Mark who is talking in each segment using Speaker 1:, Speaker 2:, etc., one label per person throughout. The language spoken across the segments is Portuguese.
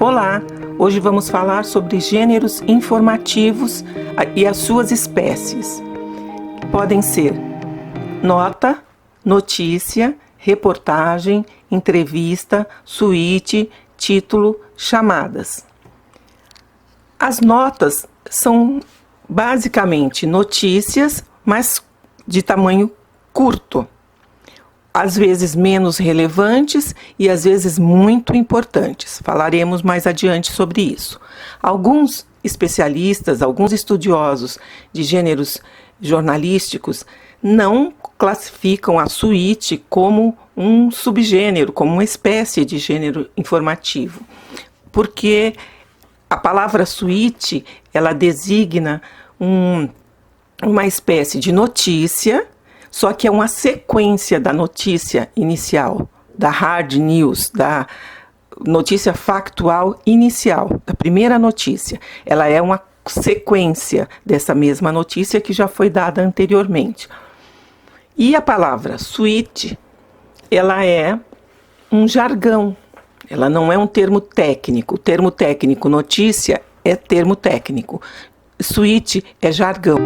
Speaker 1: Olá! Hoje vamos falar sobre gêneros informativos e as suas espécies. Podem ser nota, notícia, reportagem, entrevista, suíte, título, chamadas. As notas são basicamente notícias, mas de tamanho curto. Às vezes menos relevantes e às vezes muito importantes. Falaremos mais adiante sobre isso. Alguns especialistas, alguns estudiosos de gêneros jornalísticos não classificam a suíte como um subgênero, como uma espécie de gênero informativo, porque a palavra suíte, ela designa uma espécie de notícia, só que é uma sequência da notícia inicial, da hard news, da notícia factual inicial, da primeira notícia. Ela é uma sequência dessa mesma notícia que já foi dada anteriormente. E a palavra suíte, ela é um jargão, ela não é um termo técnico. O termo técnico notícia é termo técnico. Suíte é jargão.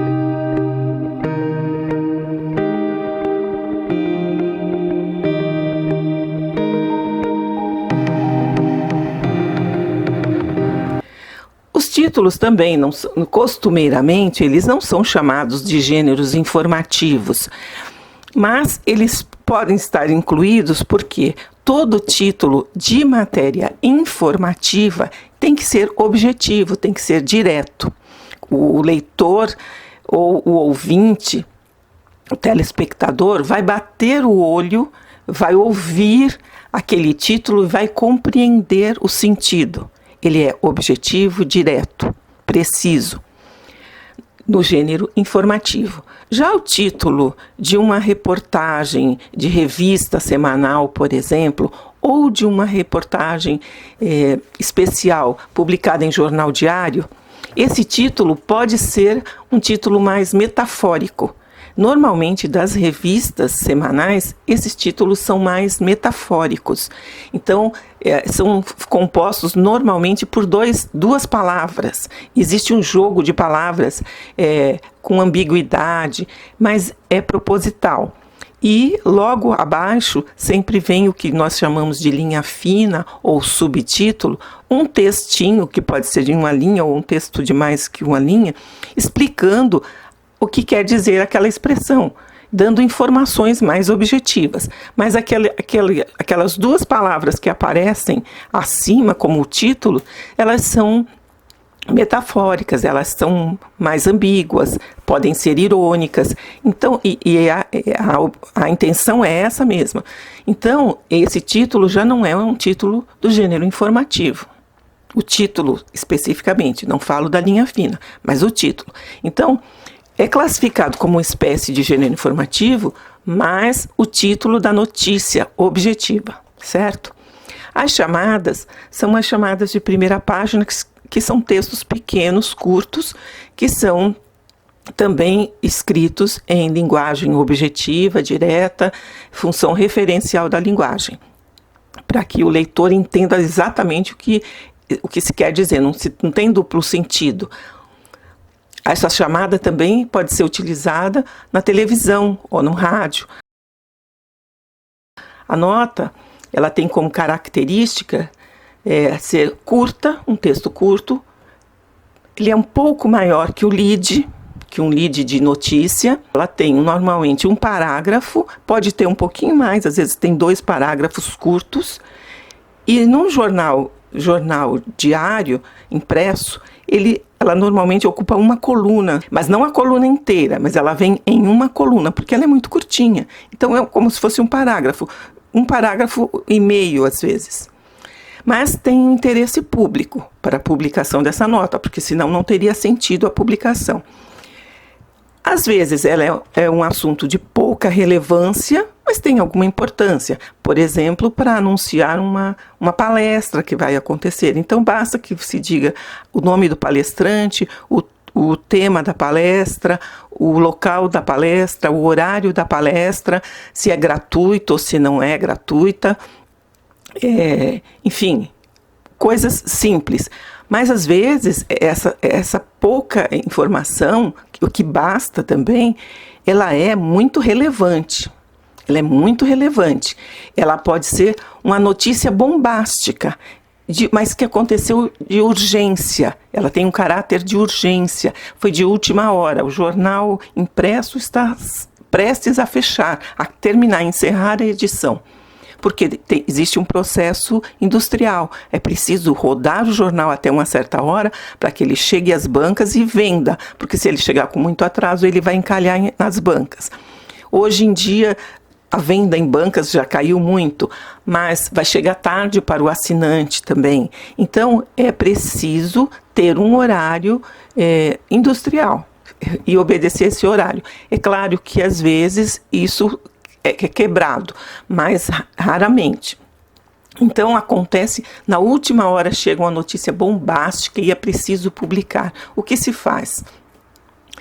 Speaker 1: Os títulos também, costumeiramente, eles não são chamados de gêneros informativos, mas eles podem estar incluídos porque todo título de matéria informativa tem que ser objetivo, tem que ser direto. O leitor ou o ouvinte, o telespectador, vai bater o olho, vai ouvir aquele título e vai compreender o sentido. Ele é objetivo, direto, preciso, no gênero informativo. Já o título de uma reportagem de revista semanal, por exemplo, ou de uma reportagem especial publicada em jornal diário, esse título pode ser um título mais metafórico. Normalmente, das revistas semanais, esses títulos são mais metafóricos. Então, são compostos normalmente por duas palavras. Existe um jogo de palavras com ambiguidade, mas é proposital. E logo abaixo sempre vem o que nós chamamos de linha fina ou subtítulo, um textinho, que pode ser de uma linha ou um texto de mais que uma linha, explicando o que quer dizer aquela expressão, dando informações mais objetivas. Mas aquelas duas palavras que aparecem acima como o título, elas são metafóricas, elas são mais ambíguas, podem ser irônicas. Então, a intenção é essa mesma. Então, esse título já não é um título do gênero informativo. O título, especificamente, não falo da linha fina, mas o título. Então, é classificado como uma espécie de gênero informativo, mas o título da notícia objetiva, certo? As chamadas são as chamadas de primeira página, que são textos pequenos, curtos, que são também escritos em linguagem objetiva, direta, função referencial da linguagem, para que o leitor entenda exatamente o que se quer dizer, não tem duplo sentido. Essa chamada também pode ser utilizada na televisão ou no rádio. A nota, ela tem como característica ser curta, um texto curto. Ele é um pouco maior que um lead de notícia. Ela tem normalmente um parágrafo, pode ter um pouquinho mais, às vezes tem 2 parágrafos curtos. E num jornal diário, impresso, ela normalmente ocupa uma coluna, mas não a coluna inteira, mas ela vem em uma coluna, porque ela é muito curtinha. Então é como se fosse um parágrafo e meio às vezes. Mas tem um interesse público para a publicação dessa nota, porque senão não teria sentido a publicação. Às vezes ela é um assunto de pouca relevância, mas tem alguma importância. Por exemplo, para anunciar uma palestra que vai acontecer. Então basta que se diga o nome do palestrante, o tema da palestra, o local da palestra, o horário da palestra, se é gratuito ou se não é gratuita. Enfim, coisas simples. Mas, às vezes, essa pouca informação, o que basta também, ela é muito relevante. Ela é muito relevante. Ela pode ser uma notícia bombástica, mas que aconteceu de urgência. Ela tem um caráter de urgência. Foi de última hora. O jornal impresso está prestes a fechar, a terminar, encerrar a edição. Porque existe um processo industrial. É preciso rodar o jornal até uma certa hora para que ele chegue às bancas e venda. Porque se ele chegar com muito atraso, ele vai encalhar nas bancas. Hoje em dia, a venda em bancas já caiu muito, mas vai chegar tarde para o assinante também. Então, é preciso ter um horário industrial e obedecer esse horário. É claro que, às vezes, isso é quebrado, mas raramente. Então, acontece, na última hora chega uma notícia bombástica e é preciso publicar. O que se faz?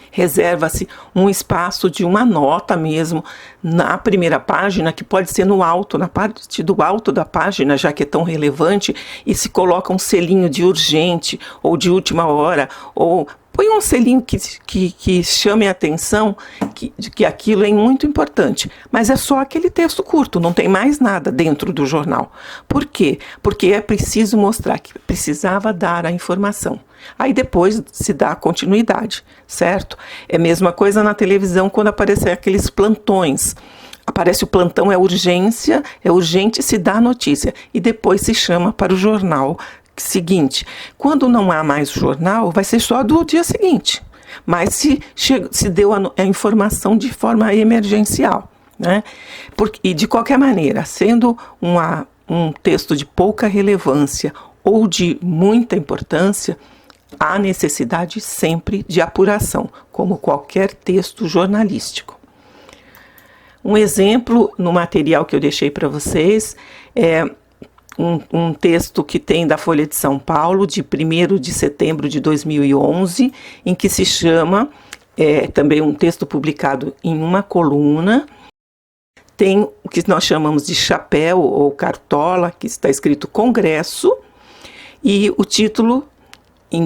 Speaker 1: Reserva-se um espaço de uma nota mesmo na primeira página, que pode ser no alto, na parte do alto da página, já que é tão relevante, e se coloca um selinho de urgente ou de última hora, ou põe um selinho que chame a atenção de que aquilo é muito importante. Mas é só aquele texto curto, não tem mais nada dentro do jornal. Por quê? Porque é preciso mostrar que precisava dar a informação. Aí depois se dá continuidade, certo? É a mesma coisa na televisão quando aparecem aqueles plantões. Aparece o plantão, é urgente, se dá a notícia. E depois se chama para o jornal seguinte. Quando não há mais jornal, vai ser só do dia seguinte. Mas se deu a informação de forma emergencial, né? E de qualquer maneira, sendo um texto de pouca relevância ou de muita importância, há necessidade sempre de apuração, como qualquer texto jornalístico. Um exemplo no material que eu deixei para vocês é um texto que tem da Folha de São Paulo, de 1º de setembro de 2011, em que se chama, também um texto publicado em uma coluna, tem o que nós chamamos de chapéu ou cartola, que está escrito Congresso, e o título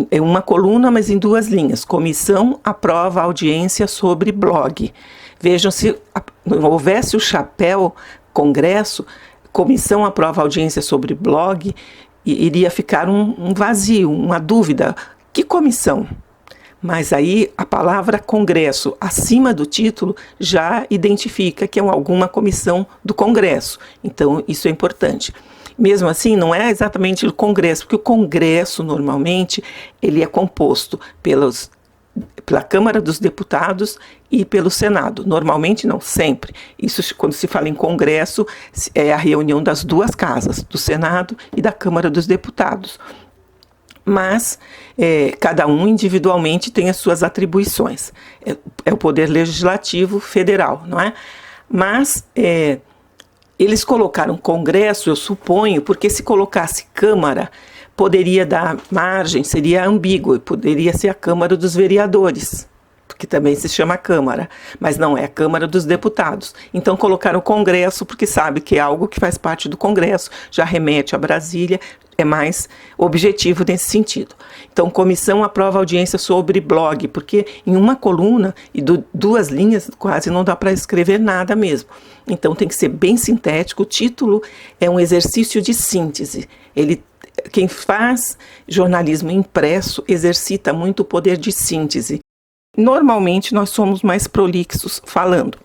Speaker 1: é uma coluna, mas em 2 linhas. Comissão aprova audiência sobre blog. Vejam, se não houvesse o chapéu Congresso, comissão aprova audiência sobre blog, iria ficar um vazio, uma dúvida. Que comissão? Mas aí a palavra Congresso, acima do título, já identifica que é alguma comissão do Congresso. Então, isso é importante. Mesmo assim, não é exatamente o Congresso, porque o Congresso, normalmente, ele é composto pela Câmara dos Deputados e pelo Senado. Normalmente, não, sempre. Isso, quando se fala em Congresso, é a reunião das 2 casas, do Senado e da Câmara dos Deputados. Mas cada um individualmente tem as suas atribuições. É o Poder Legislativo Federal, não é? Mas eles colocaram Congresso, eu suponho, porque se colocasse Câmara, poderia dar margem, seria ambíguo, poderia ser a Câmara dos Vereadores, que também se chama Câmara, mas não é a Câmara dos Deputados. Então colocaram Congresso, porque sabe que é algo que faz parte do Congresso, já remete a Brasília, é mais objetivo nesse sentido. Então, comissão aprova audiência sobre blog, porque em uma coluna e 2 linhas quase não dá para escrever nada mesmo. Então tem que ser bem sintético, o título é um exercício de síntese. Quem faz jornalismo impresso exercita muito o poder de síntese. Normalmente nós somos mais prolixos falando.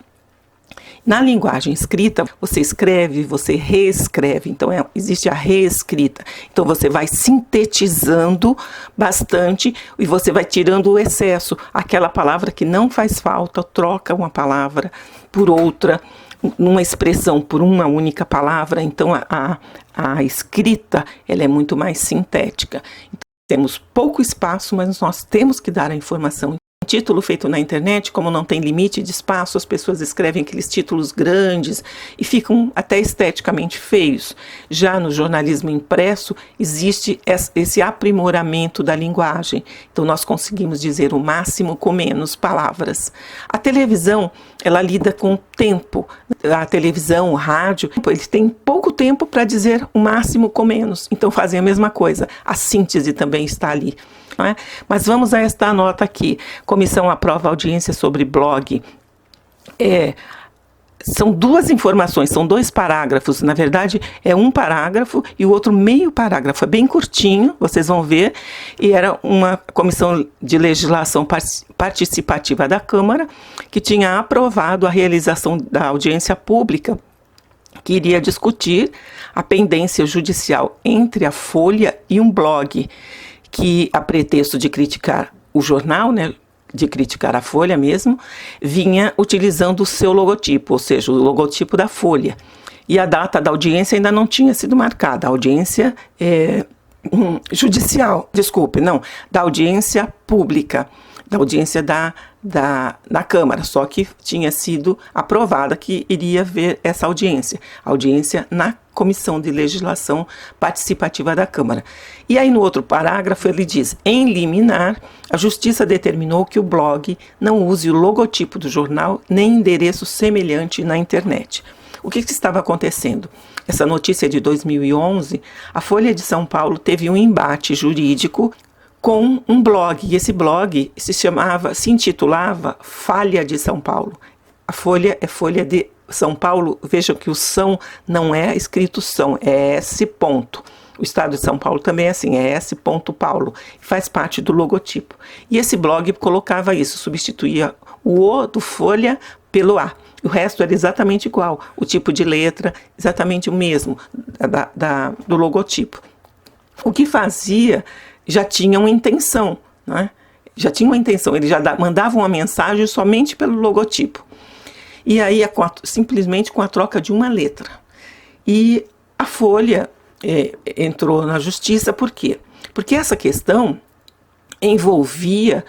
Speaker 1: Na linguagem escrita, você escreve, você reescreve, então existe a reescrita. Então você vai sintetizando bastante e você vai tirando o excesso. Aquela palavra que não faz falta, troca uma palavra por outra, numa expressão por uma única palavra. Então a escrita ela é muito mais sintética. Então, temos pouco espaço, mas nós temos que dar a informação. Título feito na internet, como não tem limite de espaço, as pessoas escrevem aqueles títulos grandes e ficam até esteticamente feios. Já no jornalismo impresso, existe esse aprimoramento da linguagem. Então, nós conseguimos dizer o máximo com menos palavras. A televisão, ela lida com o tempo. A televisão, o rádio, eles têm pouco tempo para dizer o máximo com menos. Então fazem a mesma coisa. A síntese também está ali. Não é? Mas vamos a esta nota aqui. Comissão aprova audiência sobre blog. São duas informações, são 2 parágrafos. Na verdade, é um parágrafo e o outro meio parágrafo. É bem curtinho, vocês vão ver. E era uma comissão de legislação participativa da Câmara que tinha aprovado a realização da audiência pública, que iria discutir a pendência judicial entre a Folha e um blog, que, a pretexto de criticar o jornal, né, de criticar a Folha mesmo, vinha utilizando o seu logotipo, ou seja, o logotipo da Folha. E a data da audiência ainda não tinha sido marcada, a audiência judicial, da audiência pública, da audiência da Câmara, só que tinha sido aprovada que iria ver essa audiência na Comissão de Legislação Participativa da Câmara. E aí no outro parágrafo ele diz: em liminar, a Justiça determinou que o blog não use o logotipo do jornal nem endereço semelhante na internet. O que estava acontecendo? Essa notícia é de 2011, a Folha de São Paulo teve um embate jurídico com um blog, e esse blog se intitulava Falha de São Paulo. A Folha é Folha de São Paulo, vejam que o São não é escrito São, é S. ponto. O estado de São Paulo também é assim, é S. Paulo, faz parte do logotipo. E esse blog colocava isso, substituía o O do Folha pelo A. O resto era exatamente igual, o tipo de letra, exatamente o mesmo do logotipo. O que fazia, já tinha uma intenção, né? Já tinha uma intenção, eles já mandavam uma mensagem somente pelo logotipo. E aí, simplesmente com a troca de uma letra. E a Folha entrou na justiça, por quê? Porque essa questão envolvia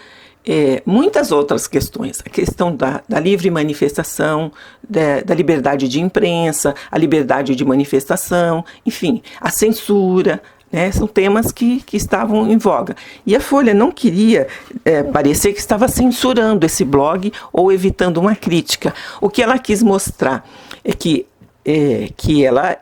Speaker 1: muitas outras questões. A questão da livre manifestação, da liberdade de imprensa, a liberdade de manifestação, enfim, a censura, né? São temas que estavam em voga. E a Folha não queria parecer que estava censurando esse blog ou evitando uma crítica. O que ela quis mostrar é que ela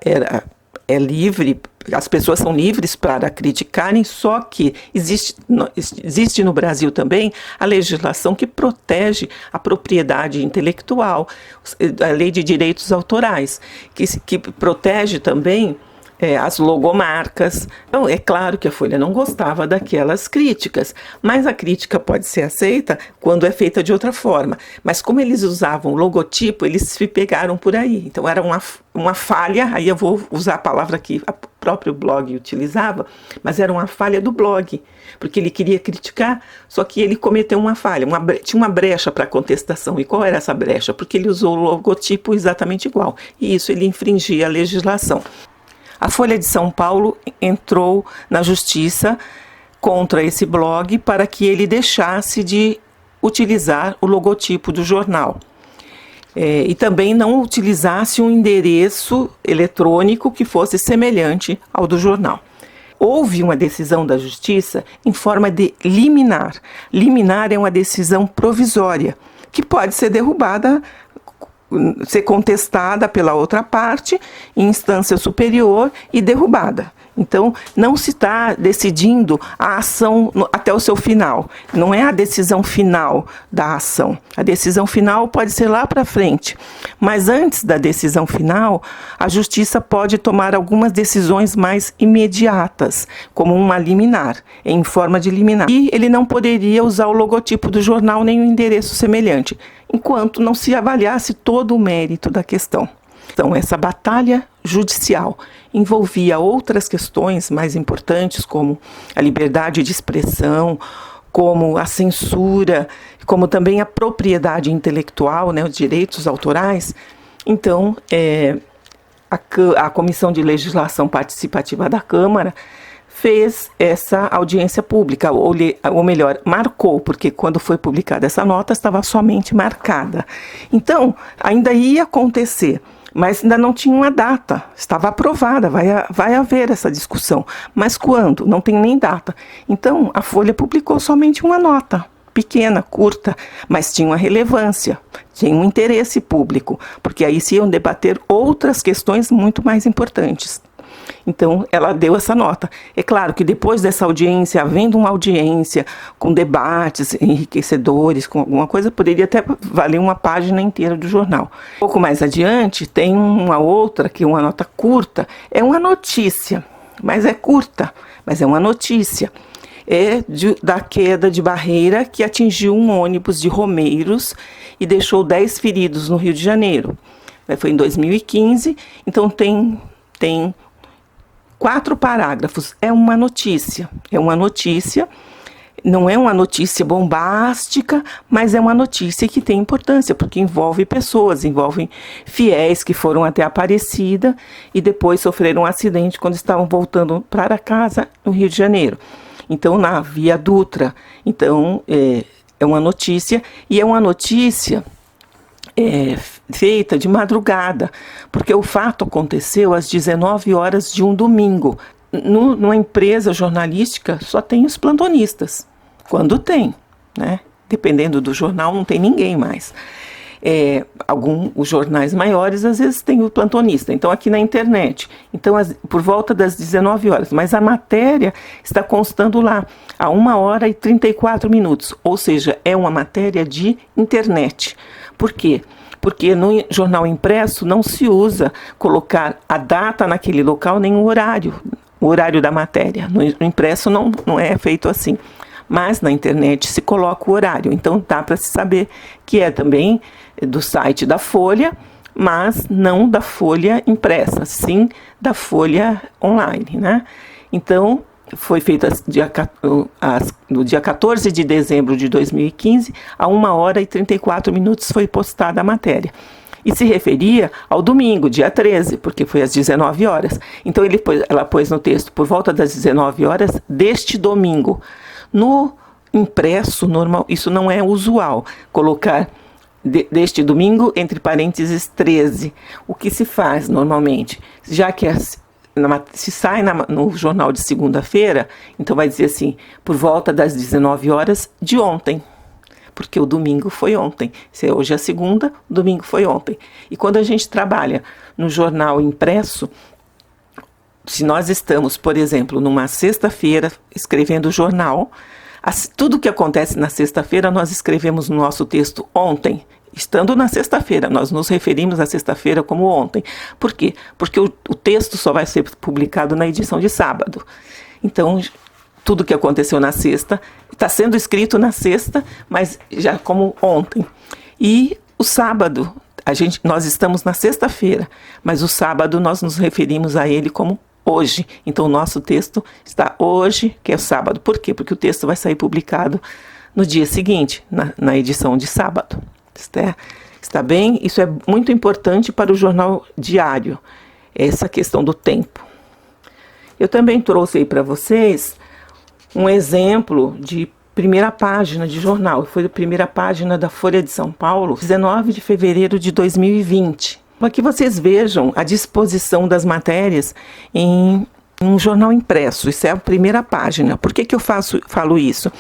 Speaker 1: é livre, as pessoas são livres para criticarem, só que existe no Brasil também a legislação que protege a propriedade intelectual, a lei de direitos autorais, que protege também as logomarcas. Então, é claro que a Folha não gostava daquelas críticas, mas a crítica pode ser aceita quando é feita de outra forma. Mas como eles usavam logotipo, eles se pegaram por aí. Então era uma falha, aí eu vou usar a palavra que o próprio blog utilizava, mas era uma falha do blog, porque ele queria criticar, só que ele cometeu uma falha, tinha uma brecha para contestação. E qual era essa brecha? Porque ele usou o logotipo exatamente igual, e isso ele infringia a legislação. A Folha de São Paulo entrou na justiça contra esse blog para que ele deixasse de utilizar o logotipo do jornal. E também não utilizasse um endereço eletrônico que fosse semelhante ao do jornal. Houve uma decisão da justiça em forma de liminar. Liminar é uma decisão provisória, que pode ser derrubada, ser contestada pela outra parte em instância superior e derrubada. Então, não se está decidindo a ação até o seu final. Não é a decisão final da ação. A decisão final pode ser lá para frente. Mas antes da decisão final, a justiça pode tomar algumas decisões mais imediatas, como uma liminar, em forma de liminar. E ele não poderia usar o logotipo do jornal nem um endereço semelhante, enquanto não se avaliasse todo o mérito da questão. Então, essa batalha judicial envolvia outras questões mais importantes, como a liberdade de expressão, como a censura, como também a propriedade intelectual, né, os direitos autorais. Então, a Comissão de Legislação Participativa da Câmara fez essa audiência pública, ou melhor, marcou, porque quando foi publicada essa nota estava somente marcada. Então, ainda ia acontecer, mas ainda não tinha uma data, estava aprovada, vai haver essa discussão. Mas quando? Não tem nem data. Então, a Folha publicou somente uma nota. pequena, curta, mas tinha uma relevância, tinha um interesse público, porque aí se iam debater outras questões muito mais importantes. Então, ela deu essa nota. É claro que depois dessa audiência, havendo uma audiência com debates enriquecedores, com alguma coisa, poderia até valer uma página inteira do jornal. Um pouco mais adiante, tem uma outra, que é uma nota curta, é uma notícia, mas é curta, mas é uma notícia. Da queda de barreira que atingiu um ônibus de Romeiros e deixou 10 feridos no Rio de Janeiro. Foi em 2015, então tem 4 parágrafos. É uma notícia, não é uma notícia bombástica, mas é uma notícia que tem importância, porque envolve pessoas, envolve fiéis que foram até Aparecida e depois sofreram um acidente quando estavam voltando para casa no Rio de Janeiro. Então, na Via Dutra. Então, é uma notícia, e é uma notícia feita de madrugada, porque o fato aconteceu às 19 horas de um domingo. Numa empresa jornalística, só tem os plantonistas, quando tem, né? Dependendo do jornal, não tem ninguém mais. Os jornais maiores, às vezes, tem o plantonista. Então, aqui na internet. Então, por volta das 19 horas. Mas a matéria está constando lá, a 1h34. Ou seja, é uma matéria de internet. Por quê? Porque no jornal impresso não se usa colocar a data naquele local, nem o horário da matéria. No impresso não é feito assim. Mas na internet se coloca o horário. Então, dá para se saber que é também do site da Folha, mas não da Folha impressa, sim da Folha online, né? Então, foi feita no dia 14 de dezembro de 2015, a 1h34 foi postada a matéria. E se referia ao domingo, dia 13, porque foi às 19 horas. Então, ela pôs no texto, por volta das 19 horas deste domingo. No impresso, normal, isso não é usual, colocar deste domingo, entre parênteses, 13. O que se faz normalmente? Já que se sai no jornal de segunda-feira, então vai dizer assim, por volta das 19 horas de ontem. Porque o domingo foi ontem. Se hoje é segunda, o domingo foi ontem. E quando a gente trabalha no jornal impresso, se nós estamos, por exemplo, numa sexta-feira escrevendo o jornal, tudo que acontece na sexta-feira nós escrevemos no nosso texto ontem. Estando na sexta-feira, nós nos referimos à sexta-feira como ontem. Por quê? Porque o texto só vai ser publicado na edição de sábado. Então, tudo que aconteceu na sexta está sendo escrito na sexta, mas já como ontem. E o sábado, nós estamos na sexta-feira, mas o sábado nós nos referimos a ele como hoje. Então, o nosso texto está hoje, que é o sábado. Por quê? Porque o texto vai sair publicado no dia seguinte, na edição de sábado. Está bem? Isso é muito importante para o jornal diário, essa questão do tempo. Eu também trouxe aí para vocês um exemplo de primeira página de jornal. Foi a primeira página da Folha de São Paulo, 19 de fevereiro de 2020. Para que vocês vejam a disposição das matérias em um jornal impresso. Isso é a primeira página. Por que eu falo isso?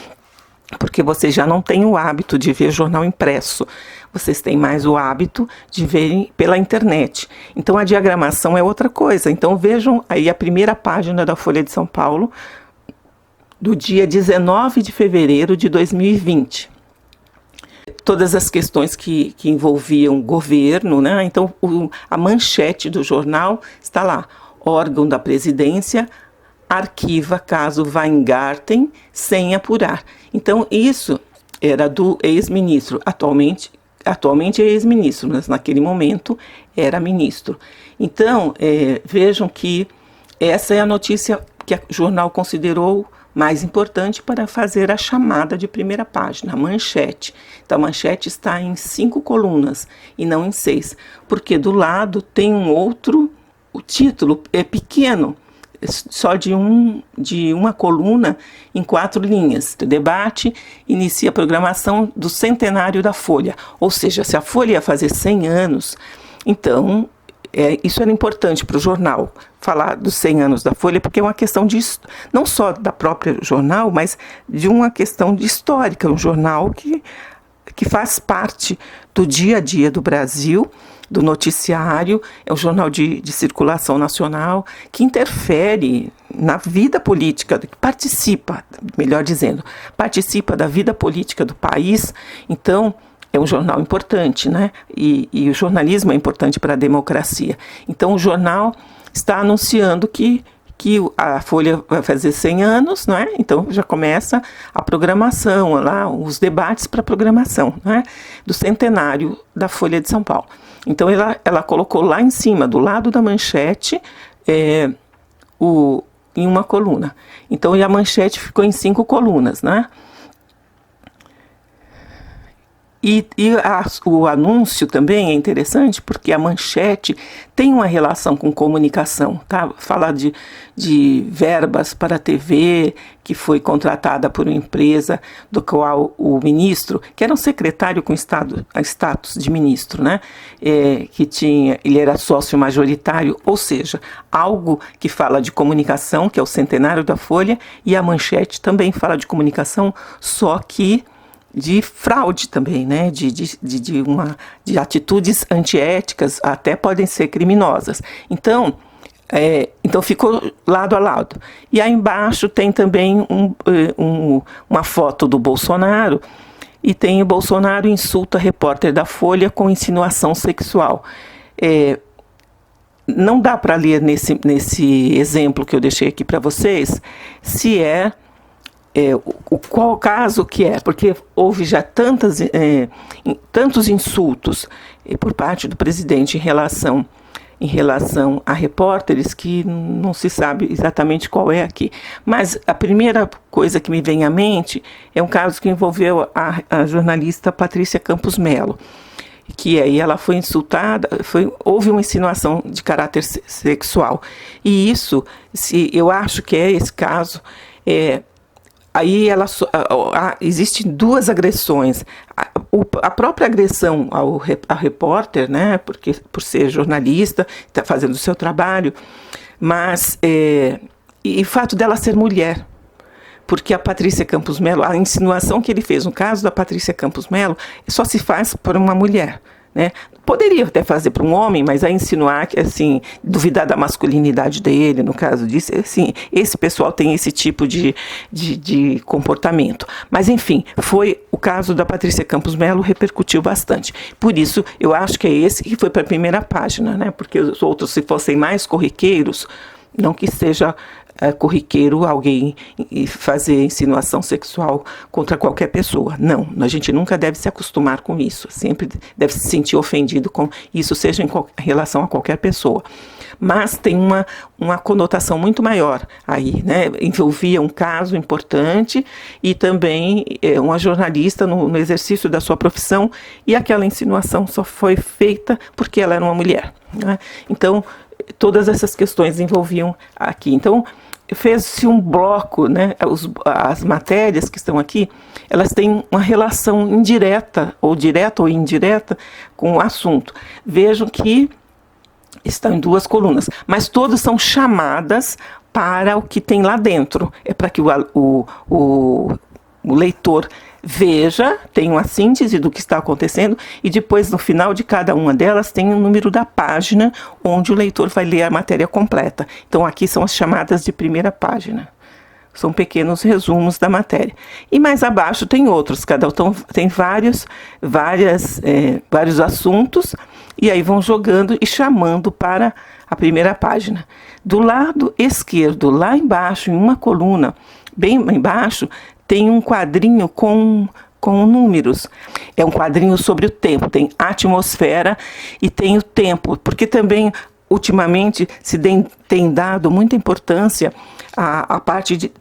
Speaker 1: Porque vocês já não têm o hábito de ver jornal impresso. Vocês têm mais o hábito de verem pela internet. Então, a diagramação é outra coisa. Então, vejam aí a primeira página da Folha de São Paulo, do dia 19 de fevereiro de 2020. Todas as questões que envolviam o governo, né? Então, a manchete do jornal está lá. Órgão da presidência arquiva caso Weingarten sem apurar. Então, isso era do ex-ministro. Atualmente é ex-ministro, mas naquele momento era ministro. Então, vejam que essa é a notícia que o jornal considerou mais importante para fazer a chamada de primeira página, a manchete. Então, a manchete está em 5 colunas e não em 6, porque do lado tem um outro, o título é pequeno, só de uma coluna em 4 linhas. O debate inicia a programação do centenário da Folha. Ou seja, se a Folha ia fazer 100 anos, então isso era importante para o jornal, falar dos 100 anos da Folha, porque é uma questão não só da própria jornal, mas de uma questão de histórica, um jornal que faz parte do dia a dia do Brasil, do noticiário, é um jornal de circulação nacional, que interfere na vida política, que participa, melhor dizendo, participa da vida política do país. Então, é um jornal importante, né? E o jornalismo é importante para a democracia. Então, o jornal está anunciando que a Folha vai fazer 100 anos, não é? Então já começa a programação, lá, os debates para a programação, né? Do centenário da Folha de São Paulo. Então ela colocou lá em cima, do lado da manchete, em uma coluna. Então a manchete ficou em 5 colunas, né? O anúncio também é interessante porque a manchete tem uma relação com comunicação, tá? Fala de verbas para a TV, que foi contratada por uma empresa do qual o ministro, que era um secretário com status de ministro, né? Ele era sócio majoritário, ou seja, algo que fala de comunicação, que é o centenário da Folha, e a manchete também fala de comunicação, só que de fraude também, né? de atitudes antiéticas, até podem ser criminosas. Então ficou lado a lado. E aí embaixo tem também uma foto do Bolsonaro, e tem o Bolsonaro insulta repórter da Folha com insinuação sexual. Não dá para ler nesse exemplo que eu deixei aqui para vocês, se qual caso que é, porque houve já tantos insultos por parte do presidente em relação a repórteres, que não se sabe exatamente qual é aqui. Mas a primeira coisa que me vem à mente é um caso que envolveu a jornalista Patrícia Campos Melo, que aí ela foi insultada, houve uma insinuação de caráter sexual. E isso, eu acho que é esse caso. Aí existem 2 agressões. A própria agressão ao repórter, né, porque por ser jornalista, está fazendo o seu trabalho, mas e o fato dela ser mulher. Porque a Patrícia Campos Melo, a insinuação que ele fez no caso da Patrícia Campos Melo, só se faz por uma mulher, né? Poderia até fazer para um homem, mas a insinuar que, assim, duvidar da masculinidade dele, no caso disso, assim, esse pessoal tem esse tipo de comportamento. Mas, enfim, foi o caso da Patrícia Campos Melo, repercutiu bastante. Por isso, eu acho que é esse que foi para a primeira página, né? Porque os outros, se fossem mais corriqueiros, não que seja corriqueiro alguém fazer insinuação sexual contra qualquer pessoa. Não, a gente nunca deve se acostumar com isso. Sempre deve se sentir ofendido com isso, seja em relação a qualquer pessoa. Mas tem uma conotação muito maior aí, né? Envolvia um caso importante e também uma jornalista no exercício da sua profissão, e aquela insinuação só foi feita porque ela era uma mulher, né? Então, todas essas questões envolviam aqui. Então, fez-se um bloco, né? As matérias que estão aqui, elas têm uma relação indireta, ou direta ou indireta, com o assunto. Vejam que estão em 2 colunas, mas todas são chamadas para o que tem lá dentro. É para que o leitor veja, tem uma síntese do que está acontecendo, e depois, no final de cada uma delas, tem o número da página onde o leitor vai ler a matéria completa. Então, aqui são as chamadas de primeira página. São pequenos resumos da matéria. E mais abaixo tem outros, tem vários assuntos, e aí vão jogando e chamando para a primeira página. Do lado esquerdo, lá embaixo, em uma coluna, bem embaixo, tem um quadrinho com números. É um quadrinho sobre o tempo, tem atmosfera e tem o tempo, porque também, ultimamente, tem dado muita importância à parte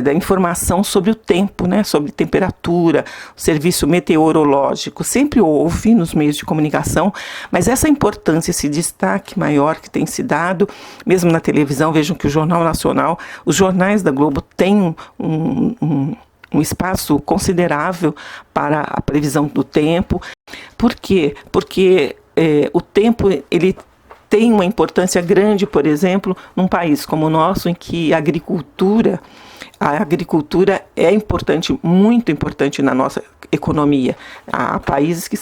Speaker 1: da informação sobre o tempo, né? Sobre temperatura, o serviço meteorológico. Sempre houve nos meios de comunicação, mas essa importância, esse destaque maior que tem se dado, mesmo na televisão. Vejam que o Jornal Nacional, os jornais da Globo têm um espaço considerável para a previsão do tempo. Por quê? Porque o tempo, ele tem uma importância grande, por exemplo, num país como o nosso, em que a agricultura é importante, muito importante na nossa economia. Há países que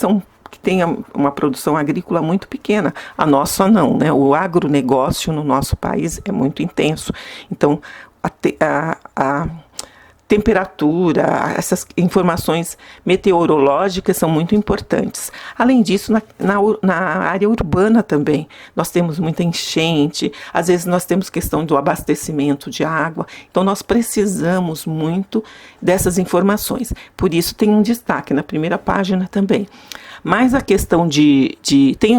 Speaker 1: têm uma produção agrícola muito pequena, a nossa não, né? O agronegócio no nosso país é muito intenso. Então, a temperatura, essas informações meteorológicas são muito importantes. Além disso, na área urbana também, nós temos muita enchente, às vezes nós temos questão do abastecimento de água, então nós precisamos muito dessas informações. Por isso tem um destaque na primeira página também. Mas a questão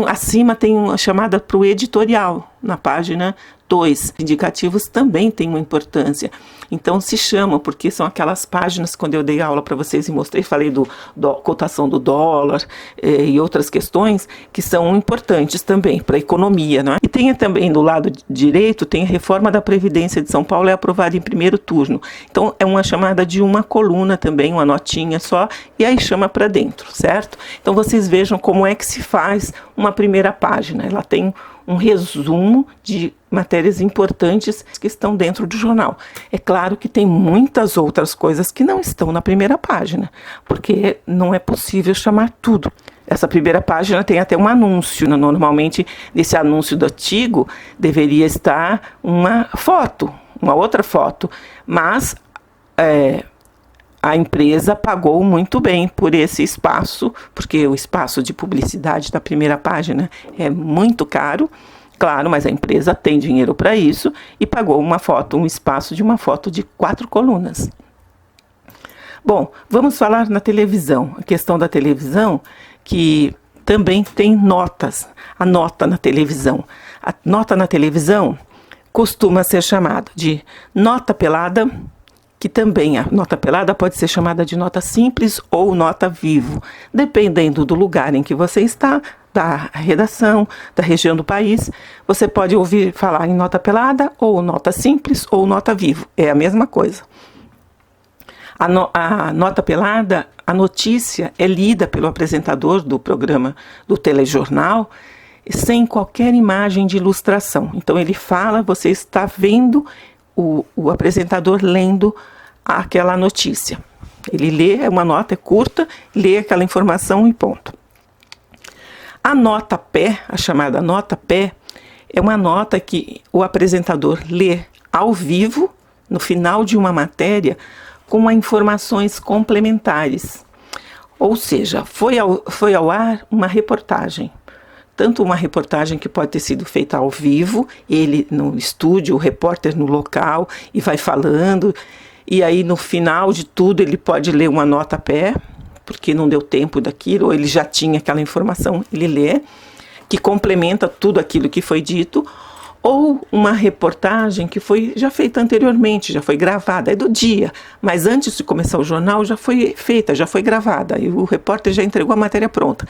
Speaker 1: acima tem uma chamada para o editorial, na página 2. Indicativos também têm uma importância. Então se chama, porque são aquelas páginas, quando eu dei aula para vocês e mostrei, falei da cotação do dólar e outras questões que são importantes também para a economia, não é? E tem também do lado direito, tem a reforma da Previdência de São Paulo, é aprovada em primeiro turno. Então é uma chamada de uma coluna também, uma notinha só, e aí chama para dentro, certo? Então vocês vejam como é que se faz uma primeira página. Ela tem um resumo de matérias importantes que estão dentro do jornal. É claro que tem muitas outras coisas que não estão na primeira página, porque não é possível chamar tudo. Essa primeira página tem até um anúncio. Normalmente, nesse anúncio do artigo, deveria estar uma outra foto, mas a empresa pagou muito bem por esse espaço, porque o espaço de publicidade da primeira página é muito caro, claro, mas a empresa tem dinheiro para isso e pagou um espaço de uma foto de 4 colunas. Bom, vamos falar na televisão. A questão da televisão, que também tem notas. A nota na televisão. A nota na televisão costuma ser chamada de nota pelada, que também a nota pelada pode ser chamada de nota simples ou nota vivo, dependendo do lugar em que você está, da redação, da região do país. Você pode ouvir falar em nota pelada, ou nota simples, ou nota vivo. É a mesma coisa. A nota pelada, a notícia é lida pelo apresentador do programa do telejornal, sem qualquer imagem de ilustração. Então ele fala, você está vendo o apresentador lendo aquela notícia. Ele lê, é uma nota, é curta, lê aquela informação e ponto. A nota pé, a chamada nota pé, é uma nota que o apresentador lê ao vivo, no final de uma matéria, com informações complementares. Ou seja, foi ao ar uma reportagem. Tanto uma reportagem que pode ter sido feita ao vivo, ele no estúdio, o repórter no local, e vai falando, e aí no final de tudo ele pode ler uma nota a pé, porque não deu tempo daquilo, ou ele já tinha aquela informação, ele lê, que complementa tudo aquilo que foi dito, ou uma reportagem que foi já feita anteriormente, já foi gravada, é do dia, mas antes de começar o jornal já foi feita, já foi gravada, e o repórter já entregou a matéria pronta,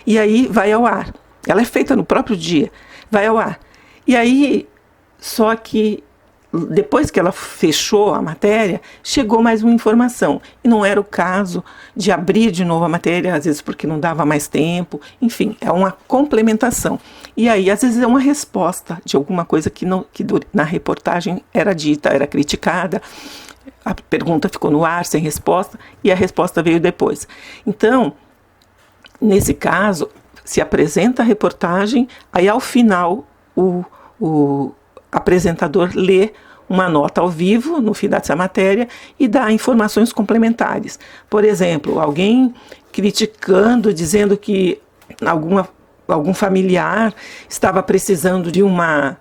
Speaker 1: e aí vai ao ar. Ela é feita no próprio dia, vai ao ar. E aí, só que depois que ela fechou a matéria, chegou mais uma informação. E não era o caso de abrir de novo a matéria, às vezes porque não dava mais tempo. Enfim, é uma complementação. E aí, às vezes, é uma resposta de alguma coisa que na reportagem era dita, era criticada. A pergunta ficou no ar, sem resposta, e a resposta veio depois. Então, nesse caso, se apresenta a reportagem, aí ao final o apresentador lê uma nota ao vivo no fim dessa matéria e dá informações complementares. Por exemplo, alguém criticando, dizendo que algum familiar estava precisando de uma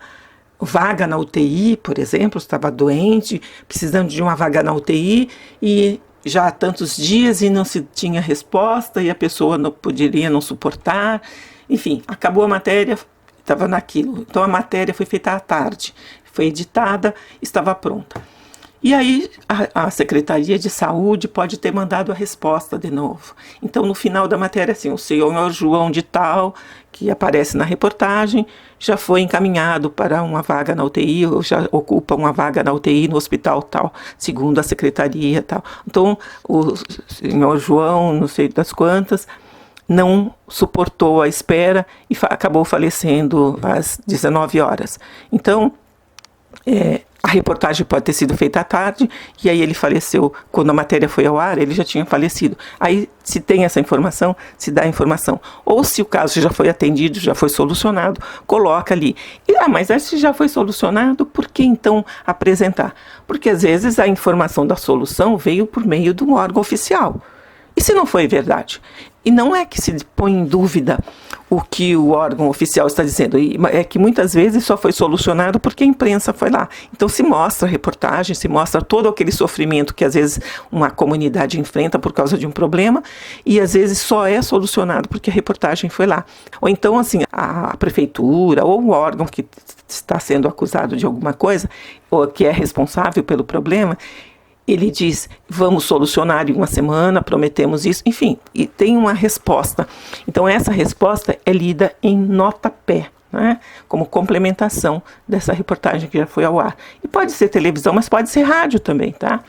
Speaker 1: vaga na UTI, por exemplo, estava doente, precisando de uma vaga na UTI e já há tantos dias e não se tinha resposta e a pessoa não poderia não suportar. Enfim, acabou a matéria, estava naquilo. Então a matéria foi feita à tarde, foi editada, estava pronta. E aí a Secretaria de Saúde pode ter mandado a resposta de novo. Então no final da matéria, assim, o senhor João de tal, que aparece na reportagem, já foi encaminhado para uma vaga na UTI, ou já ocupa uma vaga na UTI no hospital tal, segundo a Secretaria tal. Então o senhor João, não sei das quantas, não suportou a espera e acabou falecendo às 19 horas. Então, a reportagem pode ter sido feita à tarde, e aí ele faleceu quando a matéria foi ao ar, ele já tinha falecido. Aí, se tem essa informação, se dá a informação. Ou se o caso já foi atendido, já foi solucionado, coloca ali. Mas se já foi solucionado, por que então apresentar? Porque às vezes a informação da solução veio por meio de um órgão oficial. E se não foi verdade? E não é que se põe em dúvida o que o órgão oficial está dizendo, é que muitas vezes só foi solucionado porque a imprensa foi lá. Então se mostra a reportagem, se mostra todo aquele sofrimento que às vezes uma comunidade enfrenta por causa de um problema, e às vezes só é solucionado porque a reportagem foi lá. Ou então, assim, a prefeitura ou o órgão que está sendo acusado de alguma coisa, ou que é responsável pelo problema, ele diz, vamos solucionar em uma semana, prometemos isso, enfim, e tem uma resposta. Então, essa resposta é lida em nota-pé, né, como complementação dessa reportagem que já foi ao ar. E pode ser televisão, mas pode ser rádio também, tá?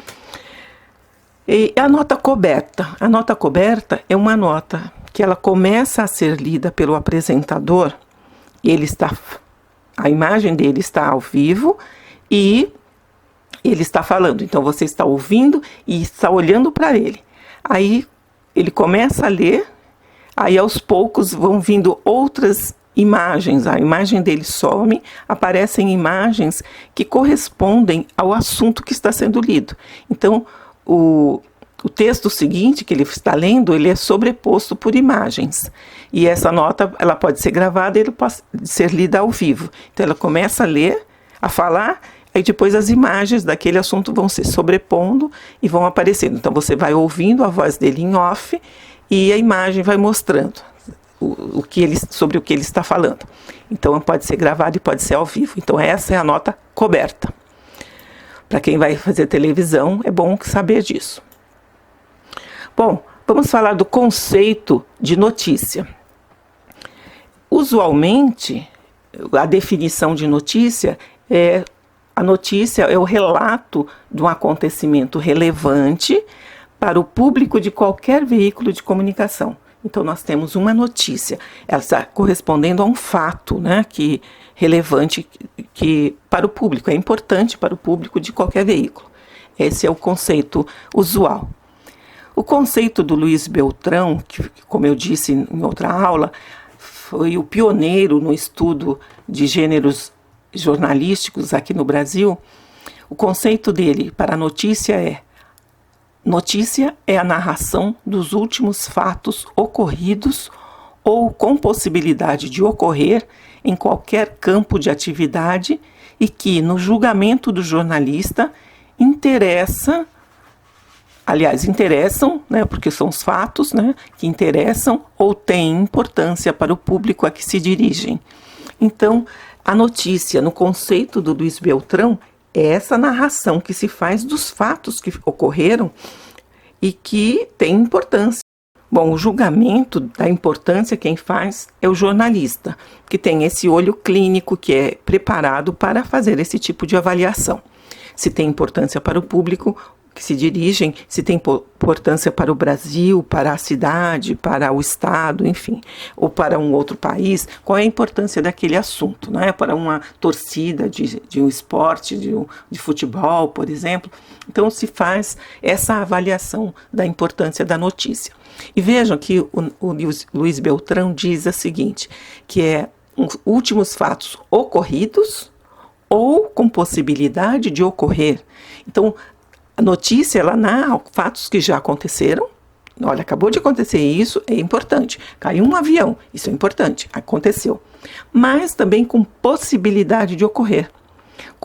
Speaker 1: E a nota coberta. A nota coberta é uma nota que ela começa a ser lida pelo apresentador, e a imagem dele está ao vivo e ele está falando, então você está ouvindo e está olhando para ele. Aí ele começa a ler, aí aos poucos vão vindo outras imagens, a imagem dele some, aparecem imagens que correspondem ao assunto que está sendo lido. Então, o texto seguinte que ele está lendo, ele é sobreposto por imagens. E essa nota, ela pode ser gravada e ela pode ser lida ao vivo. Então, ela começa a ler, a falar, aí depois as imagens daquele assunto vão se sobrepondo e vão aparecendo. Então você vai ouvindo a voz dele em off e a imagem vai mostrando sobre o que ele está falando. Então pode ser gravado e pode ser ao vivo. Então essa é a nota coberta. Para quem vai fazer televisão, é bom saber disso. Bom, vamos falar do conceito de notícia. Usualmente, a definição de notícia é: a notícia é o relato de um acontecimento relevante para o público de qualquer veículo de comunicação. Então, nós temos uma notícia, ela está correspondendo a um fato, né, relevante que, para o público, é importante para o público de qualquer veículo. Esse é o conceito usual. O conceito do Luiz Beltrão, que, como eu disse em outra aula, foi o pioneiro no estudo de gêneros jornalísticos aqui no Brasil. O conceito dele para a notícia é a narração dos últimos fatos ocorridos ou com possibilidade de ocorrer em qualquer campo de atividade e que, no julgamento do jornalista, interessam, né, porque são os fatos, né, que interessam ou têm importância para o público a que se dirigem. Então, a notícia, no conceito do Luiz Beltrão, é essa narração que se faz dos fatos que ocorreram e que tem importância. Bom, o julgamento da importância quem faz é o jornalista, que tem esse olho clínico que é preparado para fazer esse tipo de avaliação. Se tem importância para o público que se dirigem, se tem importância para o Brasil, para a cidade, para o estado, enfim, ou para um outro país, qual é a importância daquele assunto, não é? Para uma torcida de um esporte, de futebol, por exemplo. Então se faz essa avaliação da importância da notícia. E vejam que o Luiz Beltrão diz o seguinte, que é últimos fatos ocorridos ou com possibilidade de ocorrer. Então, a notícia, ela narra fatos que já aconteceram. Olha, acabou de acontecer isso, é importante. Caiu um avião, isso é importante, aconteceu. Mas também com possibilidade de ocorrer.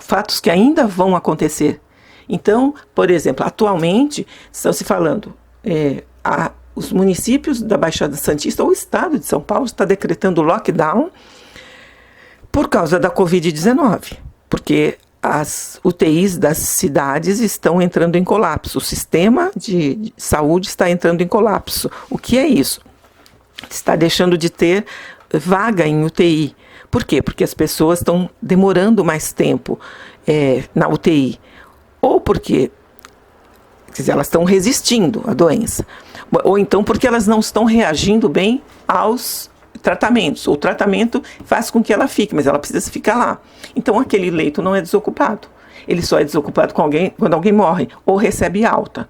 Speaker 1: Fatos que ainda vão acontecer. Então, por exemplo, atualmente, estão se falando, os municípios da Baixada Santista, ou o estado de São Paulo, está decretando lockdown por causa da Covid-19. Porque as UTIs das cidades estão entrando em colapso. O sistema de saúde está entrando em colapso. O que é isso? Está deixando de ter vaga em UTI. Por quê? Porque as pessoas estão demorando mais tempo na UTI. Ou porque Quer dizer, elas estão resistindo à doença. Ou então porque elas não estão reagindo bem aos tratamentos. O tratamento faz com que ela fique, mas ela precisa ficar lá. Então aquele leito não é desocupado. Ele só é desocupado quando alguém morre ou recebe alta.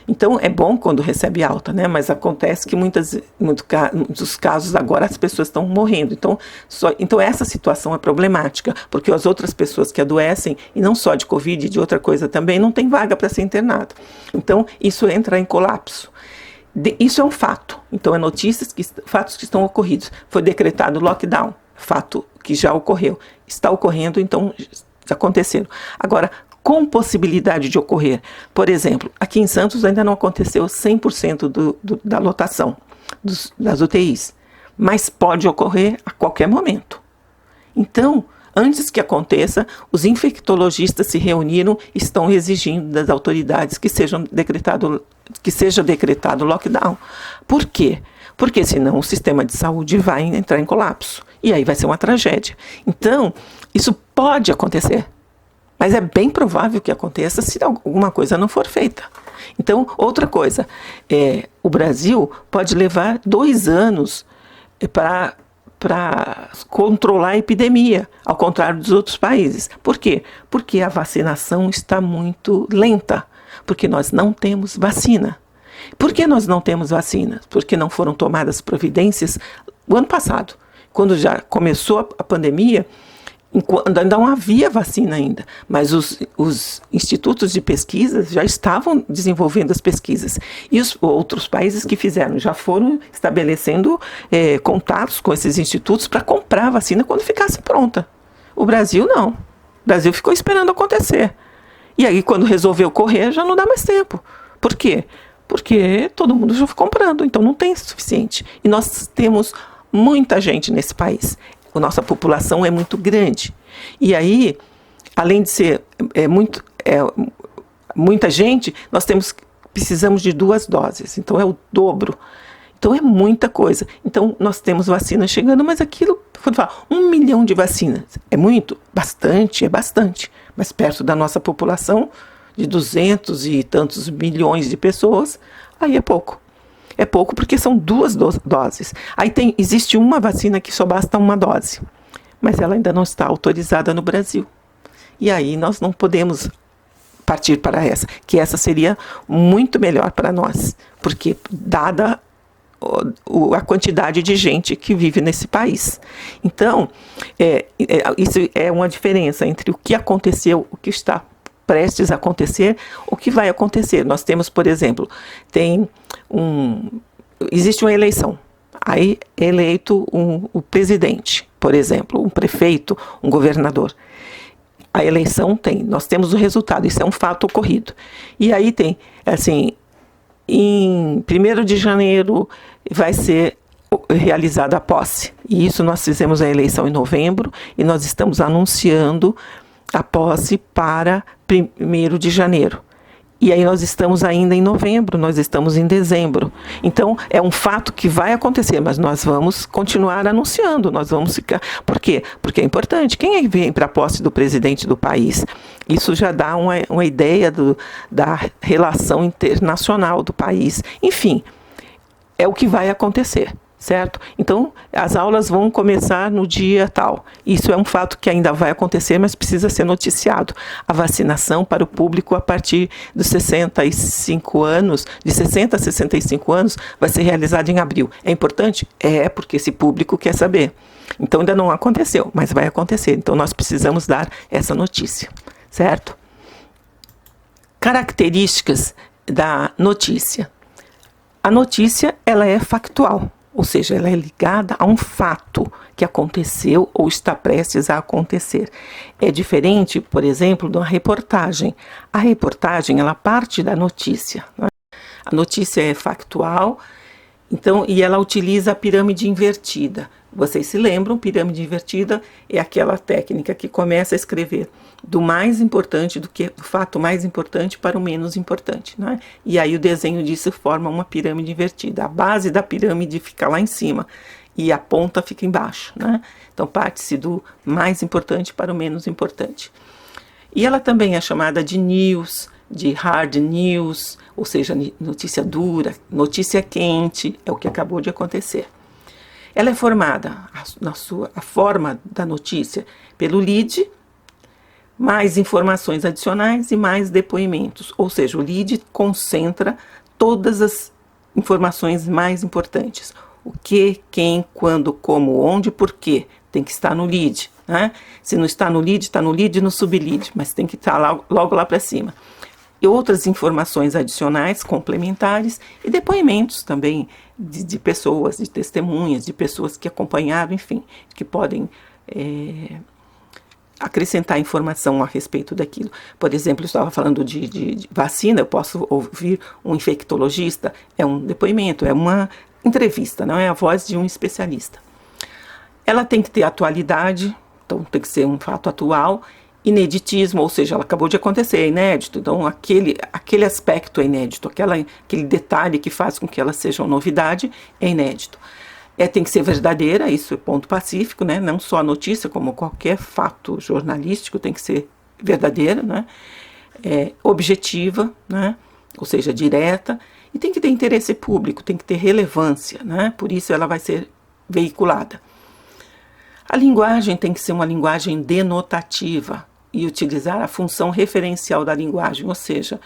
Speaker 1: Então é bom quando recebe alta, né? Mas acontece que muitos casos agora as pessoas estão morrendo. Então essa situação é problemática, porque as outras pessoas que adoecem, e não só de Covid, de outra coisa também, não tem vaga para ser internado. Então isso entra em colapso. Isso é um fato. Então é fatos que estão ocorridos. Foi decretado lockdown, fato que já ocorreu. Está ocorrendo, então aconteceram. Agora, com possibilidade de ocorrer. Por exemplo, aqui em Santos ainda não aconteceu 100% da lotação das UTIs, mas pode ocorrer a qualquer momento. Então, antes que aconteça, os infectologistas se reuniram e estão exigindo das autoridades que seja decretado lockdown. Por quê? Porque senão o sistema de saúde vai entrar em colapso. E aí vai ser uma tragédia. Então, isso pode acontecer. Mas é bem provável que aconteça se alguma coisa não for feita. Então, outra coisa, o Brasil pode levar 2 anos para controlar a epidemia, ao contrário dos outros países. Por quê? Porque a vacinação está muito lenta, porque nós não temos vacina. Por que nós não temos vacina? Porque não foram tomadas providências o ano passado, quando já começou a pandemia. Ainda não havia vacina ainda, mas os institutos de pesquisa já estavam desenvolvendo as pesquisas. E os outros países que fizeram já foram estabelecendo contatos com esses institutos para comprar a vacina quando ficasse pronta. O Brasil não. O Brasil ficou esperando acontecer. E aí, quando resolveu correr, já não dá mais tempo. Por quê? Porque todo mundo já foi comprando, então não tem suficiente. E nós temos muita gente nesse país. A nossa população é muito grande. E aí, além de ser muita gente, nós precisamos de 2 doses. Então, é o dobro. Então, é muita coisa. Então, nós temos vacina chegando, mas aquilo, quando fala 1 milhão de vacinas, é muito? Bastante, é bastante. Mas perto da nossa população, de 200 e tantos milhões de pessoas, aí é pouco. É pouco porque são 2 doses. Aí existe uma vacina que só basta 1 dose, mas ela ainda não está autorizada no Brasil. E aí nós não podemos partir para essa, que essa seria muito melhor para nós, porque dada a quantidade de gente que vive nesse país. Então, isso é uma diferença entre o que aconteceu, o que está prestes a acontecer, o que vai acontecer. Nós temos, por exemplo, existe uma eleição, aí é eleito o presidente, por exemplo, um prefeito, um governador. A eleição nós temos o resultado, isso é um fato ocorrido. E aí tem, assim, em 1º de janeiro vai ser realizada a posse. E isso nós fizemos a eleição em novembro e nós estamos anunciando a posse para 1º de janeiro. E aí nós estamos ainda em novembro, nós estamos em dezembro. Então, é um fato que vai acontecer, mas nós vamos continuar anunciando, nós vamos ficar... Por quê? Porque é importante. Quem é que vem para a posse do presidente do país? Isso já dá uma ideia da relação internacional do país. Enfim, é o que vai acontecer. Certo? Então, as aulas vão começar no dia tal. Isso é um fato que ainda vai acontecer, mas precisa ser noticiado. A vacinação para o público a partir dos 65 anos, de 60 a 65 anos, vai ser realizada em abril. É importante? É, porque esse público quer saber. Então, ainda não aconteceu, mas vai acontecer. Então, nós precisamos dar essa notícia. Certo? Características da notícia. A notícia, ela é factual. Ou seja, ela é ligada a um fato que aconteceu ou está prestes a acontecer. É diferente, por exemplo, de uma reportagem. A reportagem, ela parte da notícia, né? A notícia é factual, então, e ela utiliza a pirâmide invertida. Vocês se lembram, pirâmide invertida é aquela técnica que começa a escrever do mais importante, do fato mais importante para o menos importante, né? E aí o desenho disso forma uma pirâmide invertida. A base da pirâmide fica lá em cima e a ponta fica embaixo, né? Então parte-se do mais importante para o menos importante. E ela também é chamada de news, de hard news, ou seja, notícia dura, notícia quente, é o que acabou de acontecer. Ela é formada, a forma da notícia, pelo lead, mais informações adicionais e mais depoimentos. Ou seja, o lead concentra todas as informações mais importantes. O que, quem, quando, como, onde, por quê. Tem que estar no lead. Né? Se não está no lead, está no lead e no sublead, mas tem que estar logo lá para cima. E outras informações adicionais, complementares, e depoimentos também de pessoas, de testemunhas, de pessoas que acompanharam, enfim, que podem acrescentar informação a respeito daquilo. Por exemplo, eu estava falando de vacina, eu posso ouvir um infectologista, é um depoimento, é uma entrevista, não é a voz de um especialista. Ela tem que ter atualidade, então tem que ser um fato atual, ineditismo, ou seja, ela acabou de acontecer, é inédito, então aquele aspecto é inédito, aquele detalhe que faz com que ela seja uma novidade é inédito. Tem que ser verdadeira, isso é ponto pacífico, né? Não só a notícia, como qualquer fato jornalístico tem que ser verdadeira, né? Objetiva, né? Ou seja, direta, e tem que ter interesse público, tem que ter relevância, né? Por isso ela vai ser veiculada. A linguagem tem que ser uma linguagem denotativa e utilizar a função referencial da linguagem, ou seja,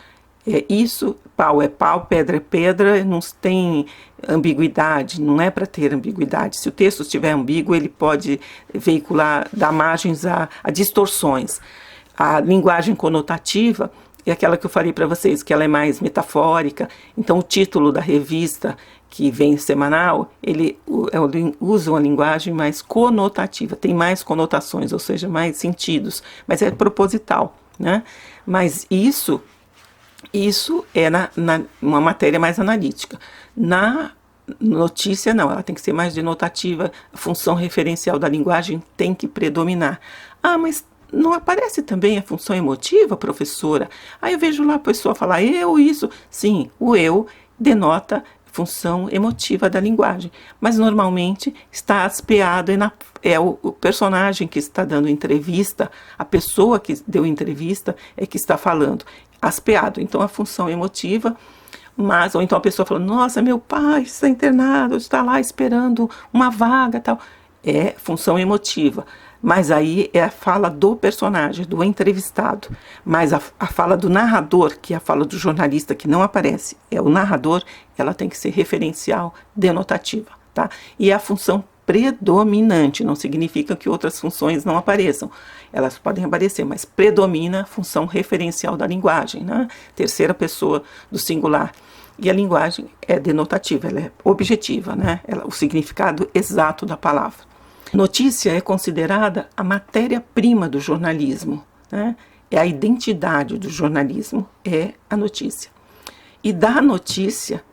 Speaker 1: isso, pau é pau, pedra é pedra, não tem ambiguidade, não é para ter ambiguidade. Se o texto estiver ambíguo, ele pode veicular, dar margens a distorções. A linguagem conotativa é aquela que eu falei para vocês, que ela é mais metafórica. Então, o título da revista que vem semanal, ele usa uma linguagem mais conotativa, tem mais conotações, ou seja, mais sentidos, mas é proposital, né? Mas isso é uma matéria mais analítica. Na notícia, não, ela tem que ser mais denotativa, a função referencial da linguagem tem que predominar. Mas não aparece também a função emotiva, professora? Aí eu vejo lá a pessoa falar eu, isso. Sim, o eu denota função emotiva da linguagem, mas normalmente está aspeado, o personagem que está dando entrevista, a pessoa que deu entrevista é que está falando, aspeado. Então a função emotiva, ou então a pessoa falando, nossa, meu pai está internado, está lá esperando uma vaga, tal, é função emotiva. Mas aí é a fala do personagem, do entrevistado. Mas a fala do narrador, que é a fala do jornalista que não aparece, é o narrador, ela tem que ser referencial, denotativa, tá? E é a função predominante, não significa que outras funções não apareçam. Elas podem aparecer, mas predomina a função referencial da linguagem, né? Terceira pessoa do singular. E a linguagem é denotativa, ela é objetiva, né? O significado exato da palavra. Notícia é considerada a matéria-prima do jornalismo, né? É a identidade do jornalismo, é a notícia. E da notícia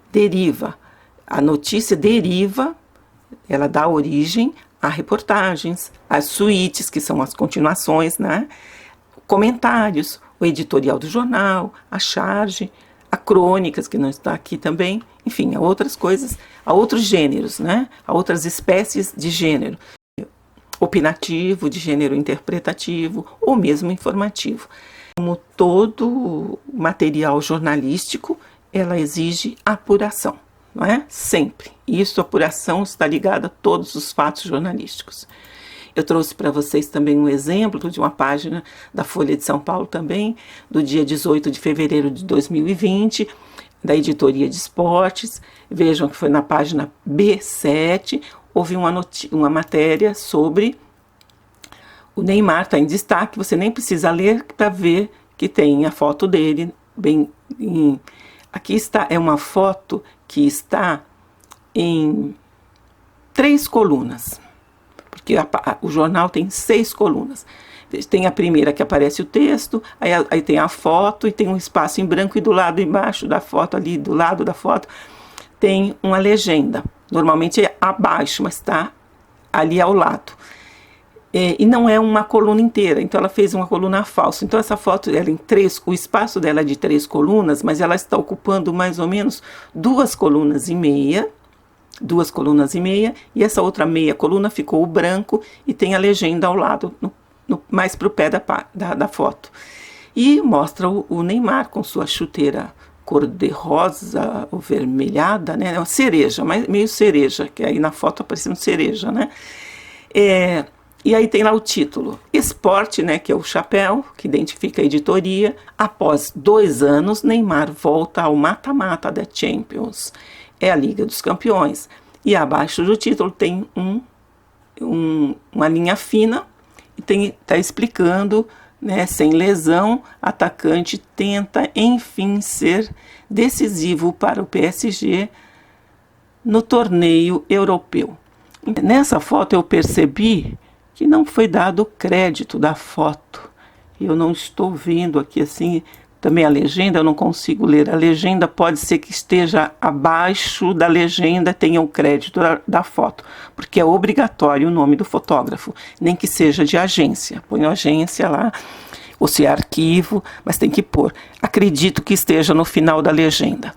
Speaker 1: a notícia deriva, ela dá origem a reportagens, as suítes, que são as continuações, né? Comentários, o editorial do jornal, a charge, a crônicas, que não está aqui também, enfim, a outras coisas, a outros gêneros, né? A outras espécies de gênero. Opinativo, de gênero interpretativo ou mesmo informativo. Como todo material jornalístico, ela exige apuração, não é? Sempre. Isso, apuração, está ligada a todos os fatos jornalísticos. Eu trouxe para vocês também um exemplo de uma página da Folha de São Paulo também, do dia 18 de fevereiro de 2020, da editoria de esportes. Vejam que foi na página B7, houve uma matéria sobre o Neymar, está em destaque, você nem precisa ler para ver que tem a foto dele. Aqui está, é uma foto que está em 3 colunas, porque o jornal tem 6 colunas. Tem a primeira que aparece o texto, aí tem a foto e tem um espaço em branco e do lado embaixo da foto, ali do lado da foto, tem uma legenda. Normalmente é abaixo, mas está ali ao lado. E não é uma coluna inteira, então ela fez uma coluna falsa. Então essa foto, o espaço dela é de 3 colunas, mas ela está ocupando mais ou menos 2 colunas e meia, e essa outra meia coluna ficou o branco e tem a legenda ao lado, mais para o pé da foto. E mostra o Neymar com sua chuteira cor-de-rosa ou vermelhada, né? Uma cereja, mas meio cereja, que aí na foto aparecendo cereja, né? E aí tem lá o título, Esporte, né, que é o chapéu, que identifica a editoria. Após 2 anos, Neymar volta ao mata-mata da Champions. É a Liga dos Campeões. E abaixo do título tem uma linha fina, e está explicando, né, sem lesão, atacante tenta, enfim, ser decisivo para o PSG no torneio europeu. Nessa foto eu percebi que não foi dado crédito da foto. Eu não estou vendo aqui assim, também a legenda, eu não consigo ler. A legenda pode ser que esteja abaixo da legenda, tenha o crédito da foto, porque é obrigatório o nome do fotógrafo, nem que seja de agência. Põe a agência lá, ou se é arquivo, mas tem que pôr. Acredito que esteja no final da legenda.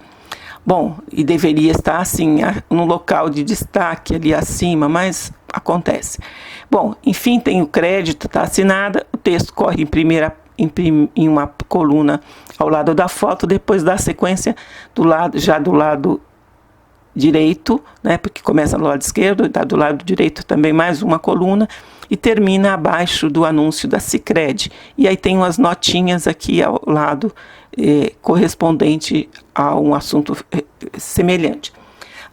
Speaker 1: Bom, e deveria estar assim, no local de destaque ali acima, mas acontece. Bom, enfim, tem o crédito, está assinada, o texto corre em uma coluna ao lado da foto, depois da sequência do lado direito, né, porque começa do lado esquerdo, e dá do lado direito também mais uma coluna, e termina abaixo do anúncio da Sicredi. E aí tem umas notinhas aqui ao lado, correspondente a um assunto semelhante.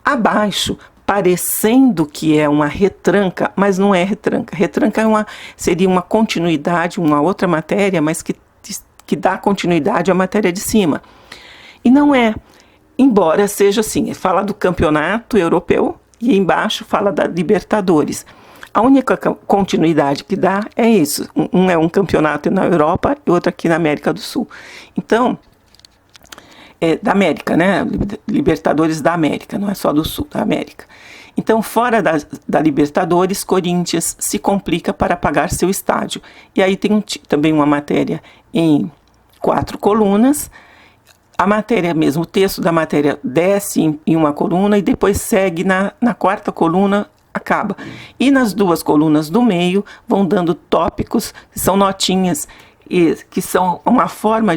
Speaker 1: Abaixo, parecendo que é uma retranca, mas não é retranca. Retranca seria uma continuidade, uma outra matéria, mas que dá continuidade à matéria de cima. E não é, embora seja assim, fala do campeonato europeu e embaixo fala da Libertadores. A única continuidade que dá é isso. Um é um campeonato na Europa e outro aqui na América do Sul. Então, da América, né? Libertadores da América, não é só do Sul, da América. Então, fora da Libertadores, Corinthians se complica para pagar seu estádio. E aí tem também uma matéria em 4 colunas. A matéria mesmo, o texto da matéria desce em uma coluna e depois segue na 4ª coluna, acaba. E nas 2 colunas do meio vão dando tópicos, que são notinhas, que são uma forma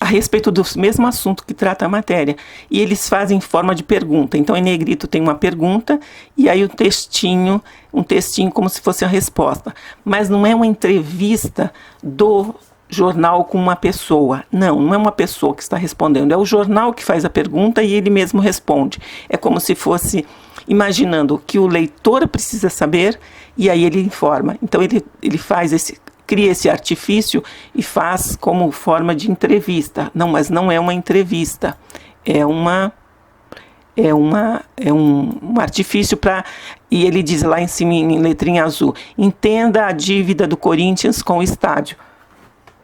Speaker 1: a respeito do mesmo assunto que trata a matéria. E eles fazem em forma de pergunta. Então, em negrito tem uma pergunta e aí um textinho como se fosse a resposta. Mas não é uma entrevista do jornal com uma pessoa. Não é uma pessoa que está respondendo. É o jornal que faz a pergunta e ele mesmo responde. É como se fosse imaginando que o leitor precisa saber e aí ele informa. Então ele cria esse artifício e faz como forma de entrevista. Não, mas não é uma entrevista. É um artifício e ele diz lá em cima em letrinha azul: entenda a dívida do Corinthians com o estádio.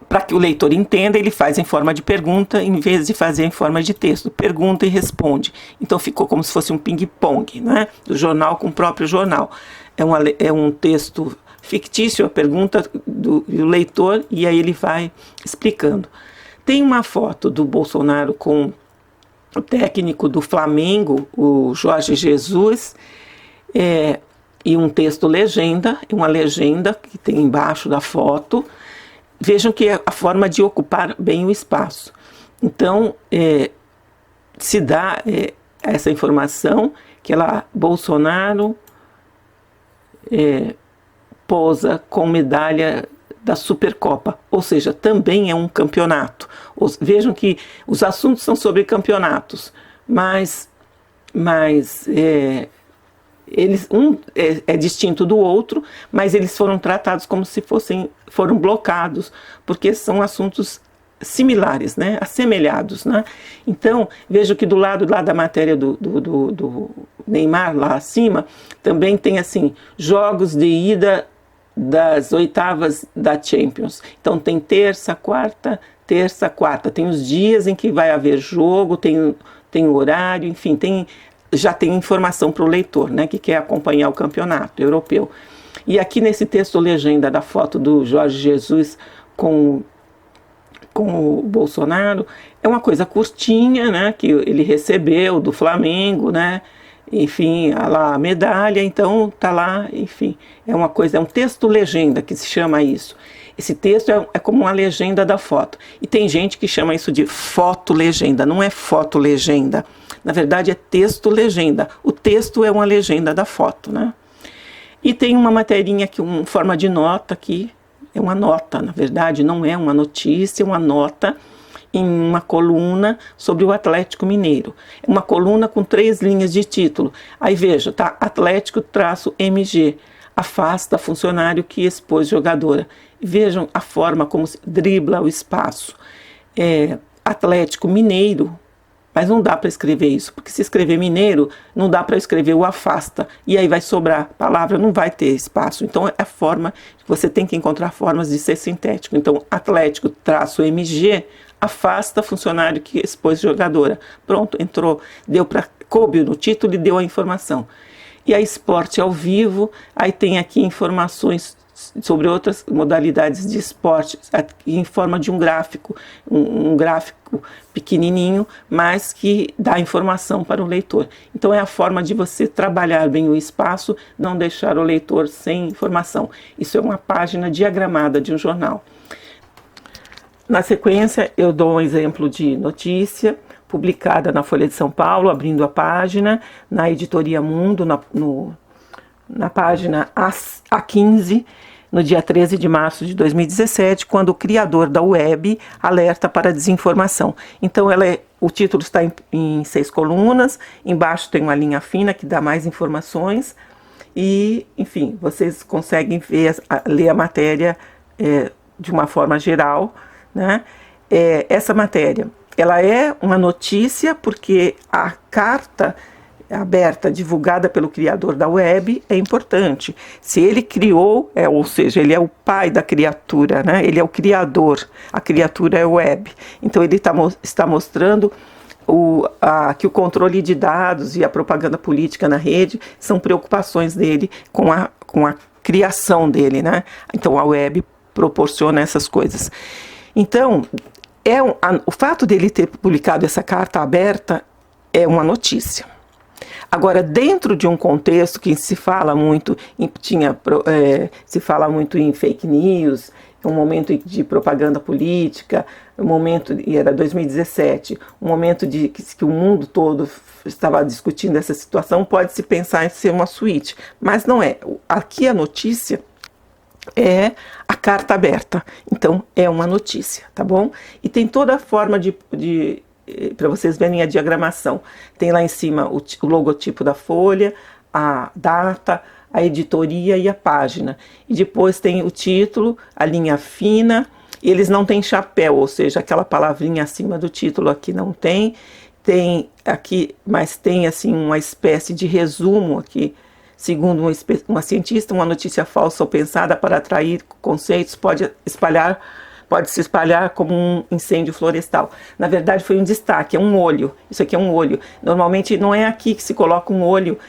Speaker 1: Para que o leitor entenda, ele faz em forma de pergunta, em vez de fazer em forma de texto. Pergunta e responde. Então ficou como se fosse um ping-pong, né? Do jornal com o próprio jornal. É um texto fictício, a pergunta do leitor, e aí ele vai explicando. Tem uma foto do Bolsonaro com o técnico do Flamengo, o Jorge Jesus, e um texto legenda, uma legenda que tem embaixo da foto. Vejam que é a forma de ocupar bem o espaço. Então, se dá essa informação que Bolsonaro posa com medalha da Supercopa, ou seja, também é um campeonato. Vejam que os assuntos são sobre campeonatos, mas é distinto do outro, mas eles foram tratados como se foram blocados, porque são assuntos similares, né? Assemelhados, né? Então, vejo que do lado lá da matéria do Neymar, lá acima, também tem assim, jogos de ida das oitavas da Champions. Então tem terça, quarta, tem os dias em que vai haver jogo, tem horário, enfim, já tem informação para o leitor, né, que quer acompanhar o campeonato europeu. E aqui nesse texto legenda da foto do Jorge Jesus com o Bolsonaro, é uma coisa curtinha, né, que ele recebeu do Flamengo, né, enfim, a medalha, então tá lá, enfim, é um texto legenda que se chama isso. Esse texto é como uma legenda da foto. E tem gente que chama isso de foto-legenda. Não é foto-legenda. Na verdade, é texto-legenda. O texto é uma legenda da foto, né? E tem uma materinha aqui, uma forma de nota aqui. É uma nota, na verdade, não é uma notícia, é uma nota em uma coluna sobre o Atlético Mineiro. É uma coluna com 3 linhas de título. Aí veja, tá? Atlético-MG. Afasta funcionário que expôs jogadora. Vejam a forma como se dribla o espaço. Atlético Mineiro, mas não dá para escrever isso, porque se escrever Mineiro, não dá para escrever o afasta, e aí vai sobrar palavra, não vai ter espaço. Então é a forma, você tem que encontrar formas de ser sintético. Então, Atlético-MG, afasta funcionário que expôs jogadora. Pronto, entrou, coube no título e deu a informação. E a esporte ao vivo, aí tem aqui informações sobre outras modalidades de esporte, em forma de um gráfico, um gráfico pequenininho, mas que dá informação para o leitor. Então é a forma de você trabalhar bem o espaço, não deixar o leitor sem informação. Isso é uma página diagramada de um jornal. Na sequência, eu dou um exemplo de notícia, publicada na Folha de São Paulo, abrindo a página, na Editoria Mundo, na página A15, no dia 13 de março de 2017, quando o criador da web alerta para a desinformação. Então, o título está em 6 colunas, embaixo tem uma linha fina que dá mais informações, e, enfim, vocês conseguem ler a matéria de uma forma geral, né? Essa matéria, ela é uma notícia porque a carta aberta, divulgada pelo criador da web, é importante. Se ele criou, ou seja, ele é o pai da criatura, né? Ele é o criador, a criatura é web. Então ele está mostrando que o controle de dados e a propaganda política na rede são preocupações dele com a criação dele, né? Então a web proporciona essas coisas. Então, o fato dele ter publicado essa carta aberta é uma notícia. Agora, dentro de um contexto que se fala muito em fake news, um momento de propaganda política, e era 2017, um momento que o mundo todo estava discutindo essa situação, pode-se pensar em ser uma suíte, mas não é. Aqui a notícia é a carta aberta, então é uma notícia, tá bom? E tem toda a forma para vocês verem a diagramação. Tem lá em cima o logotipo da folha, a data, a editoria e a página. E depois tem o título, a linha fina, e eles não têm chapéu, ou seja, aquela palavrinha acima do título aqui não tem. Tem aqui, mas tem assim uma espécie de resumo aqui. Segundo uma cientista, uma notícia falsa ou pensada para atrair conceitos pode se espalhar como um incêndio florestal. Na verdade, foi um destaque, é um olho. Isso aqui é um olho. Normalmente não é aqui que se coloca um olho,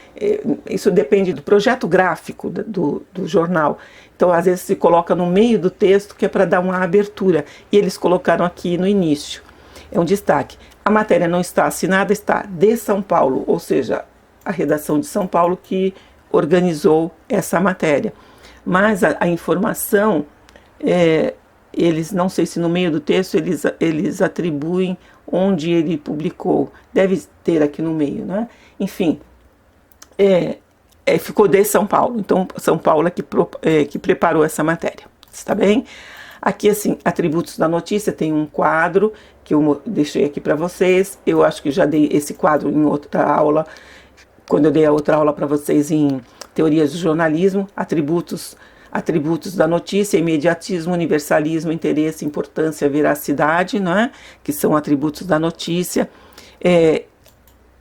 Speaker 1: isso depende do projeto gráfico do jornal. Então, às vezes se coloca no meio do texto, que é para dar uma abertura. E eles colocaram aqui no início. É um destaque. A matéria não está assinada, está de São Paulo, ou seja, a redação de São Paulo que organizou essa matéria. Mas a informação, eles, não sei se no meio do texto, eles atribuem onde ele publicou. Deve ter aqui no meio, né? Enfim, ficou de São Paulo. Então, São Paulo é que preparou essa matéria. Está bem? Aqui, assim, atributos da notícia, tem um quadro que eu deixei aqui para vocês. Eu acho que já dei esse quadro em outra aula, quando eu dei a outra aula para vocês em teorias do jornalismo, atributos da notícia, imediatismo, universalismo, interesse, importância, veracidade, não é? Que são atributos da notícia.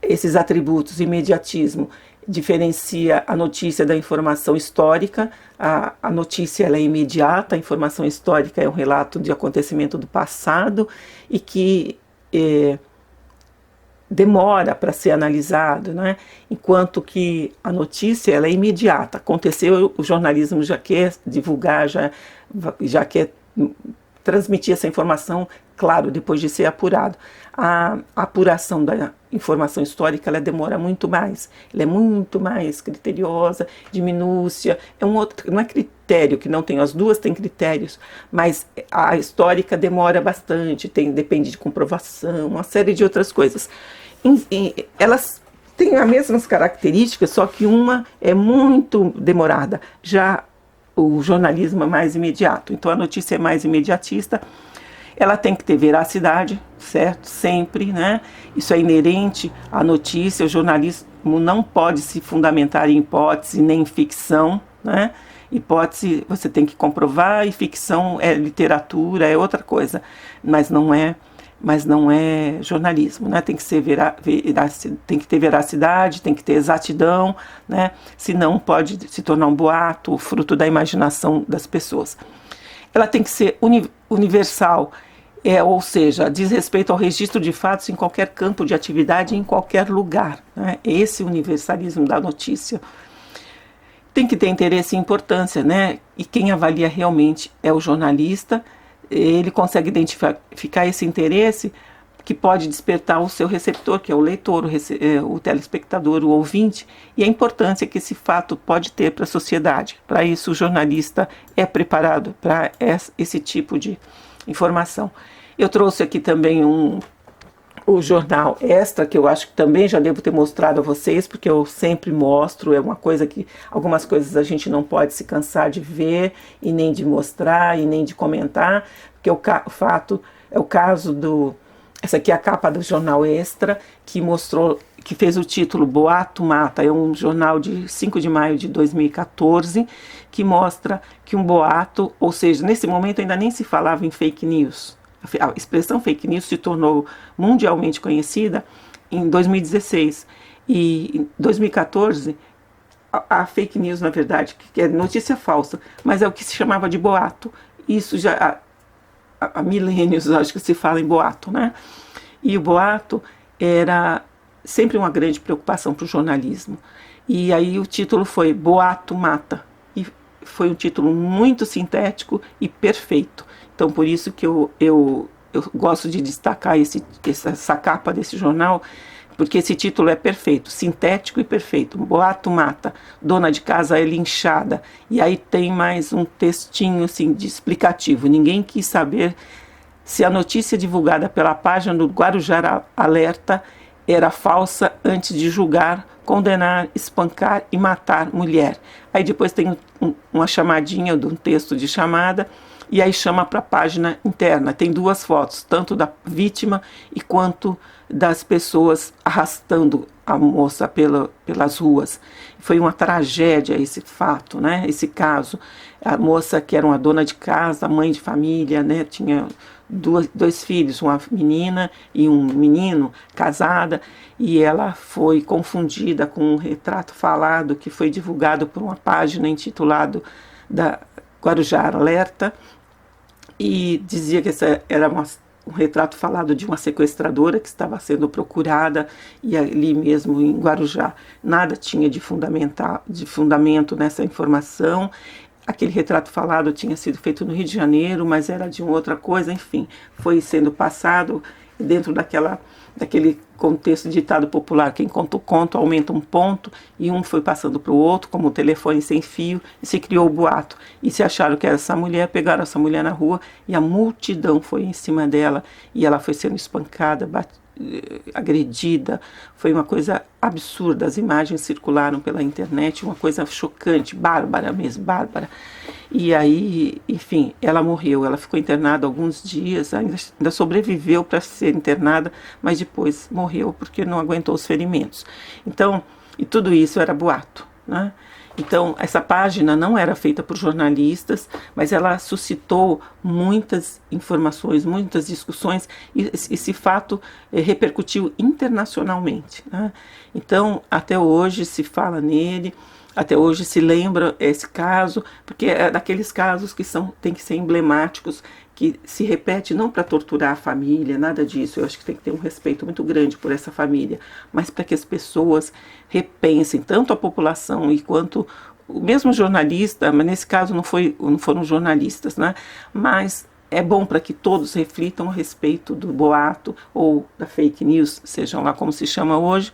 Speaker 1: Esses atributos, imediatismo, diferencia a notícia da informação histórica. A notícia ela é imediata, a informação histórica é um relato de acontecimento do passado e que demora para ser analisado, né? Enquanto que a notícia ela é imediata. Aconteceu, o jornalismo já quer divulgar, já quer transmitir essa informação claro, depois de ser apurado. A apuração da informação histórica, ela demora muito mais, ela é muito mais criteriosa, de minúcia, não é critério, que não tem, as duas têm critérios, mas a histórica demora bastante, depende de comprovação, uma série de outras coisas. Elas têm as mesmas características, só que uma é muito demorada, já o jornalismo é mais imediato, então a notícia é mais imediatista. Ela tem que ter veracidade, certo? Sempre, né? Isso é inerente à notícia. O jornalismo não pode se fundamentar em hipótese nem em ficção, né? Hipótese você tem que comprovar e ficção é literatura, é outra coisa, mas não é jornalismo, né? Tem que ser tem que ter veracidade, tem que ter exatidão, né? Senão pode se tornar um boato, fruto da imaginação das pessoas. Ela tem que ser universal, ou seja, diz respeito ao registro de fatos em qualquer campo de atividade, em qualquer lugar, né? Esse universalismo da notícia. Tem que ter interesse e importância, né? E quem avalia realmente é o jornalista. Ele consegue identificar esse interesse que pode despertar o seu receptor, que é o leitor, o telespectador, o ouvinte, e a importância que esse fato pode ter para a sociedade. Para isso, o jornalista é preparado para esse tipo de informação. Eu trouxe aqui também o jornal Extra, que eu acho que também já devo ter mostrado a vocês, porque eu sempre mostro, é uma coisa que algumas coisas a gente não pode se cansar de ver, e nem de mostrar, e nem de comentar, porque o fato é o caso essa aqui é a capa do jornal Extra, que fez o título Boato Mata. É um jornal de 5 de maio de 2014, que mostra que um boato, ou seja, nesse momento ainda nem se falava em fake news. A expressão fake news se tornou mundialmente conhecida em 2016. E em 2014, a fake news, na verdade, que é notícia falsa, mas é o que se chamava de boato. Isso já há milênios, acho que se fala em boato, né? E o boato era sempre uma grande preocupação para o jornalismo. E aí o título foi Boato Mata. E foi um título muito sintético e perfeito. Então, por isso que eu gosto de destacar essa capa desse jornal, porque esse título é perfeito, sintético e perfeito. Boato mata, dona de casa é linchada. E aí tem mais um textinho assim, de explicativo. Ninguém quis saber se a notícia divulgada pela página do Guarujá Alerta era falsa antes de julgar, condenar, espancar e matar mulher. Aí depois tem uma chamadinha de um texto de chamada, e aí chama para a página interna. Tem duas fotos, tanto da vítima e quanto das pessoas arrastando a moça pelas ruas. Foi uma tragédia esse fato, né? Esse caso. A moça, que era uma dona de casa, mãe de família, né? Tinha dois filhos, uma menina e um menino, casada, e ela foi confundida com um retrato falado que foi divulgado por uma página intitulada da Guarujá Alerta, e dizia que essa era um retrato falado de uma sequestradora que estava sendo procurada, e ali mesmo em Guarujá nada tinha de fundamento nessa informação. Aquele retrato falado tinha sido feito no Rio de Janeiro, mas era de uma outra coisa, enfim, foi sendo passado dentro daquele contexto de ditado popular: quem conta o conto aumenta um ponto, e um foi passando para o outro, como o telefone sem fio, e se criou o boato. E se acharam que era essa mulher, pegaram essa mulher na rua, e a multidão foi em cima dela, e ela foi sendo espancada, agredida. Foi uma coisa absurda. As imagens circularam pela internet, uma coisa chocante, bárbara mesmo, bárbara. E aí, enfim, ela morreu. Ela ficou internada alguns dias, ainda sobreviveu para ser internada, mas depois morreu porque não aguentou os ferimentos. Então, e tudo isso era boato, né? Então, essa página não era feita por jornalistas, mas ela suscitou muitas informações, muitas discussões, e esse fato repercutiu internacionalmente, né? Então, até hoje se fala nele, até hoje se lembra esse caso, porque é daqueles casos que tem que ser emblemáticos, que se repete não para torturar a família, nada disso. Eu acho que tem que ter um respeito muito grande por essa família, mas para que as pessoas repensem, tanto a população e quanto o mesmo jornalista, mas nesse caso não foram jornalistas, né? Mas é bom para que todos reflitam a respeito do boato ou da fake news, sejam lá como se chama hoje,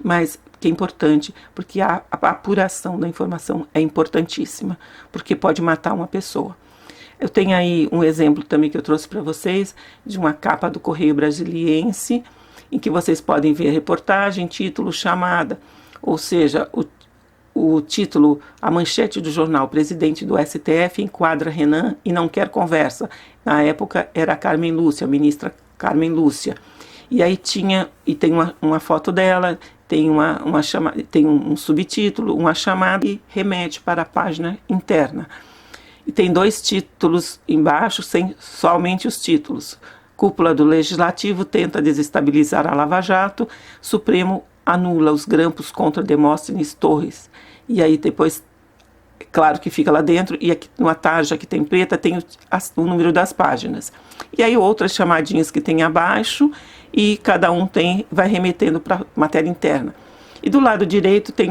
Speaker 1: mas que é importante, porque a apuração da informação é importantíssima, porque pode matar uma pessoa. Eu tenho aí um exemplo também que eu trouxe para vocês, de uma capa do Correio Brasiliense, em que vocês podem ver a reportagem, título, chamada, ou seja, o título, a manchete do jornal: presidente do STF enquadra Renan e não quer conversa. Na época era a Carmen Lúcia, a ministra Carmen Lúcia. E aí tem uma foto dela, tem tem um subtítulo, uma chamada e remete para a página interna. E tem 2 títulos embaixo, somente os títulos. Cúpula do Legislativo tenta desestabilizar a Lava Jato, Supremo anula os grampos contra Demóstenes Torres. E aí depois, claro que fica lá dentro, e aqui numa tarja que tem preta tem o número das páginas. E aí outras chamadinhas que tem abaixo, e cada um vai remetendo para a matéria interna. E do lado direito tem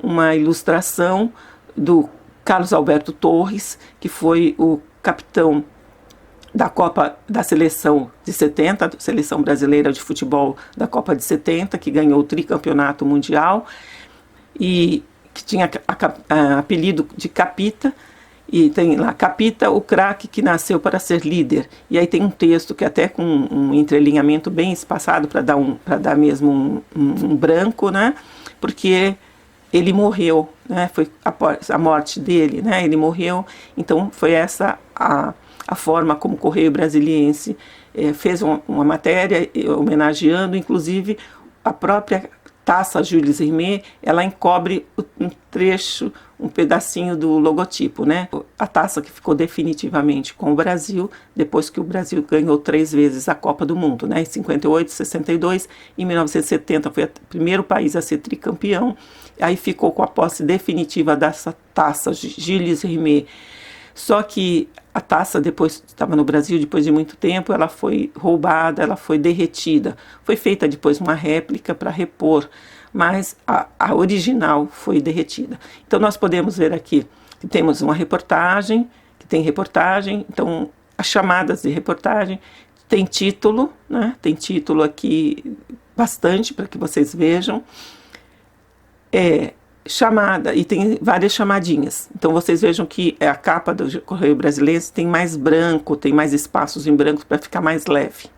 Speaker 1: uma ilustração do Carlos Alberto Torres, que foi o capitão da Copa da Seleção de 70, Seleção Brasileira de Futebol da Copa de 70, que ganhou o tricampeonato mundial, e que tinha apelido de Capita, e tem lá, Capita, o craque que nasceu para ser líder. E aí tem um texto que até com um entrelinhamento bem espaçado para dar mesmo um branco, né? Porque ele morreu, né? Foi a morte dele, né? Ele morreu, então foi essa a forma como o Correio Brasiliense fez uma matéria homenageando, inclusive a própria taça Jules Rimet, ela encobre um trecho, um pedacinho do logotipo, né? A taça que ficou definitivamente com o Brasil, depois que o Brasil ganhou 3 vezes a Copa do Mundo, né? Em 58, 62, em 1970 foi o primeiro país a ser tricampeão, aí ficou com a posse definitiva dessa taça Jules Rimet. Só que a taça depois estava no Brasil, depois de muito tempo, ela foi roubada, ela foi derretida. Foi feita depois uma réplica para repor, mas a original foi derretida. Então nós podemos ver aqui que temos uma reportagem, que tem reportagem, então as chamadas de reportagem, tem título, né? Tem título aqui bastante para que vocês vejam. Chamada, e tem várias chamadinhas. Então vocês vejam que a capa do Correio Brasiliense tem mais branco, tem mais espaços em branco para ficar mais leve.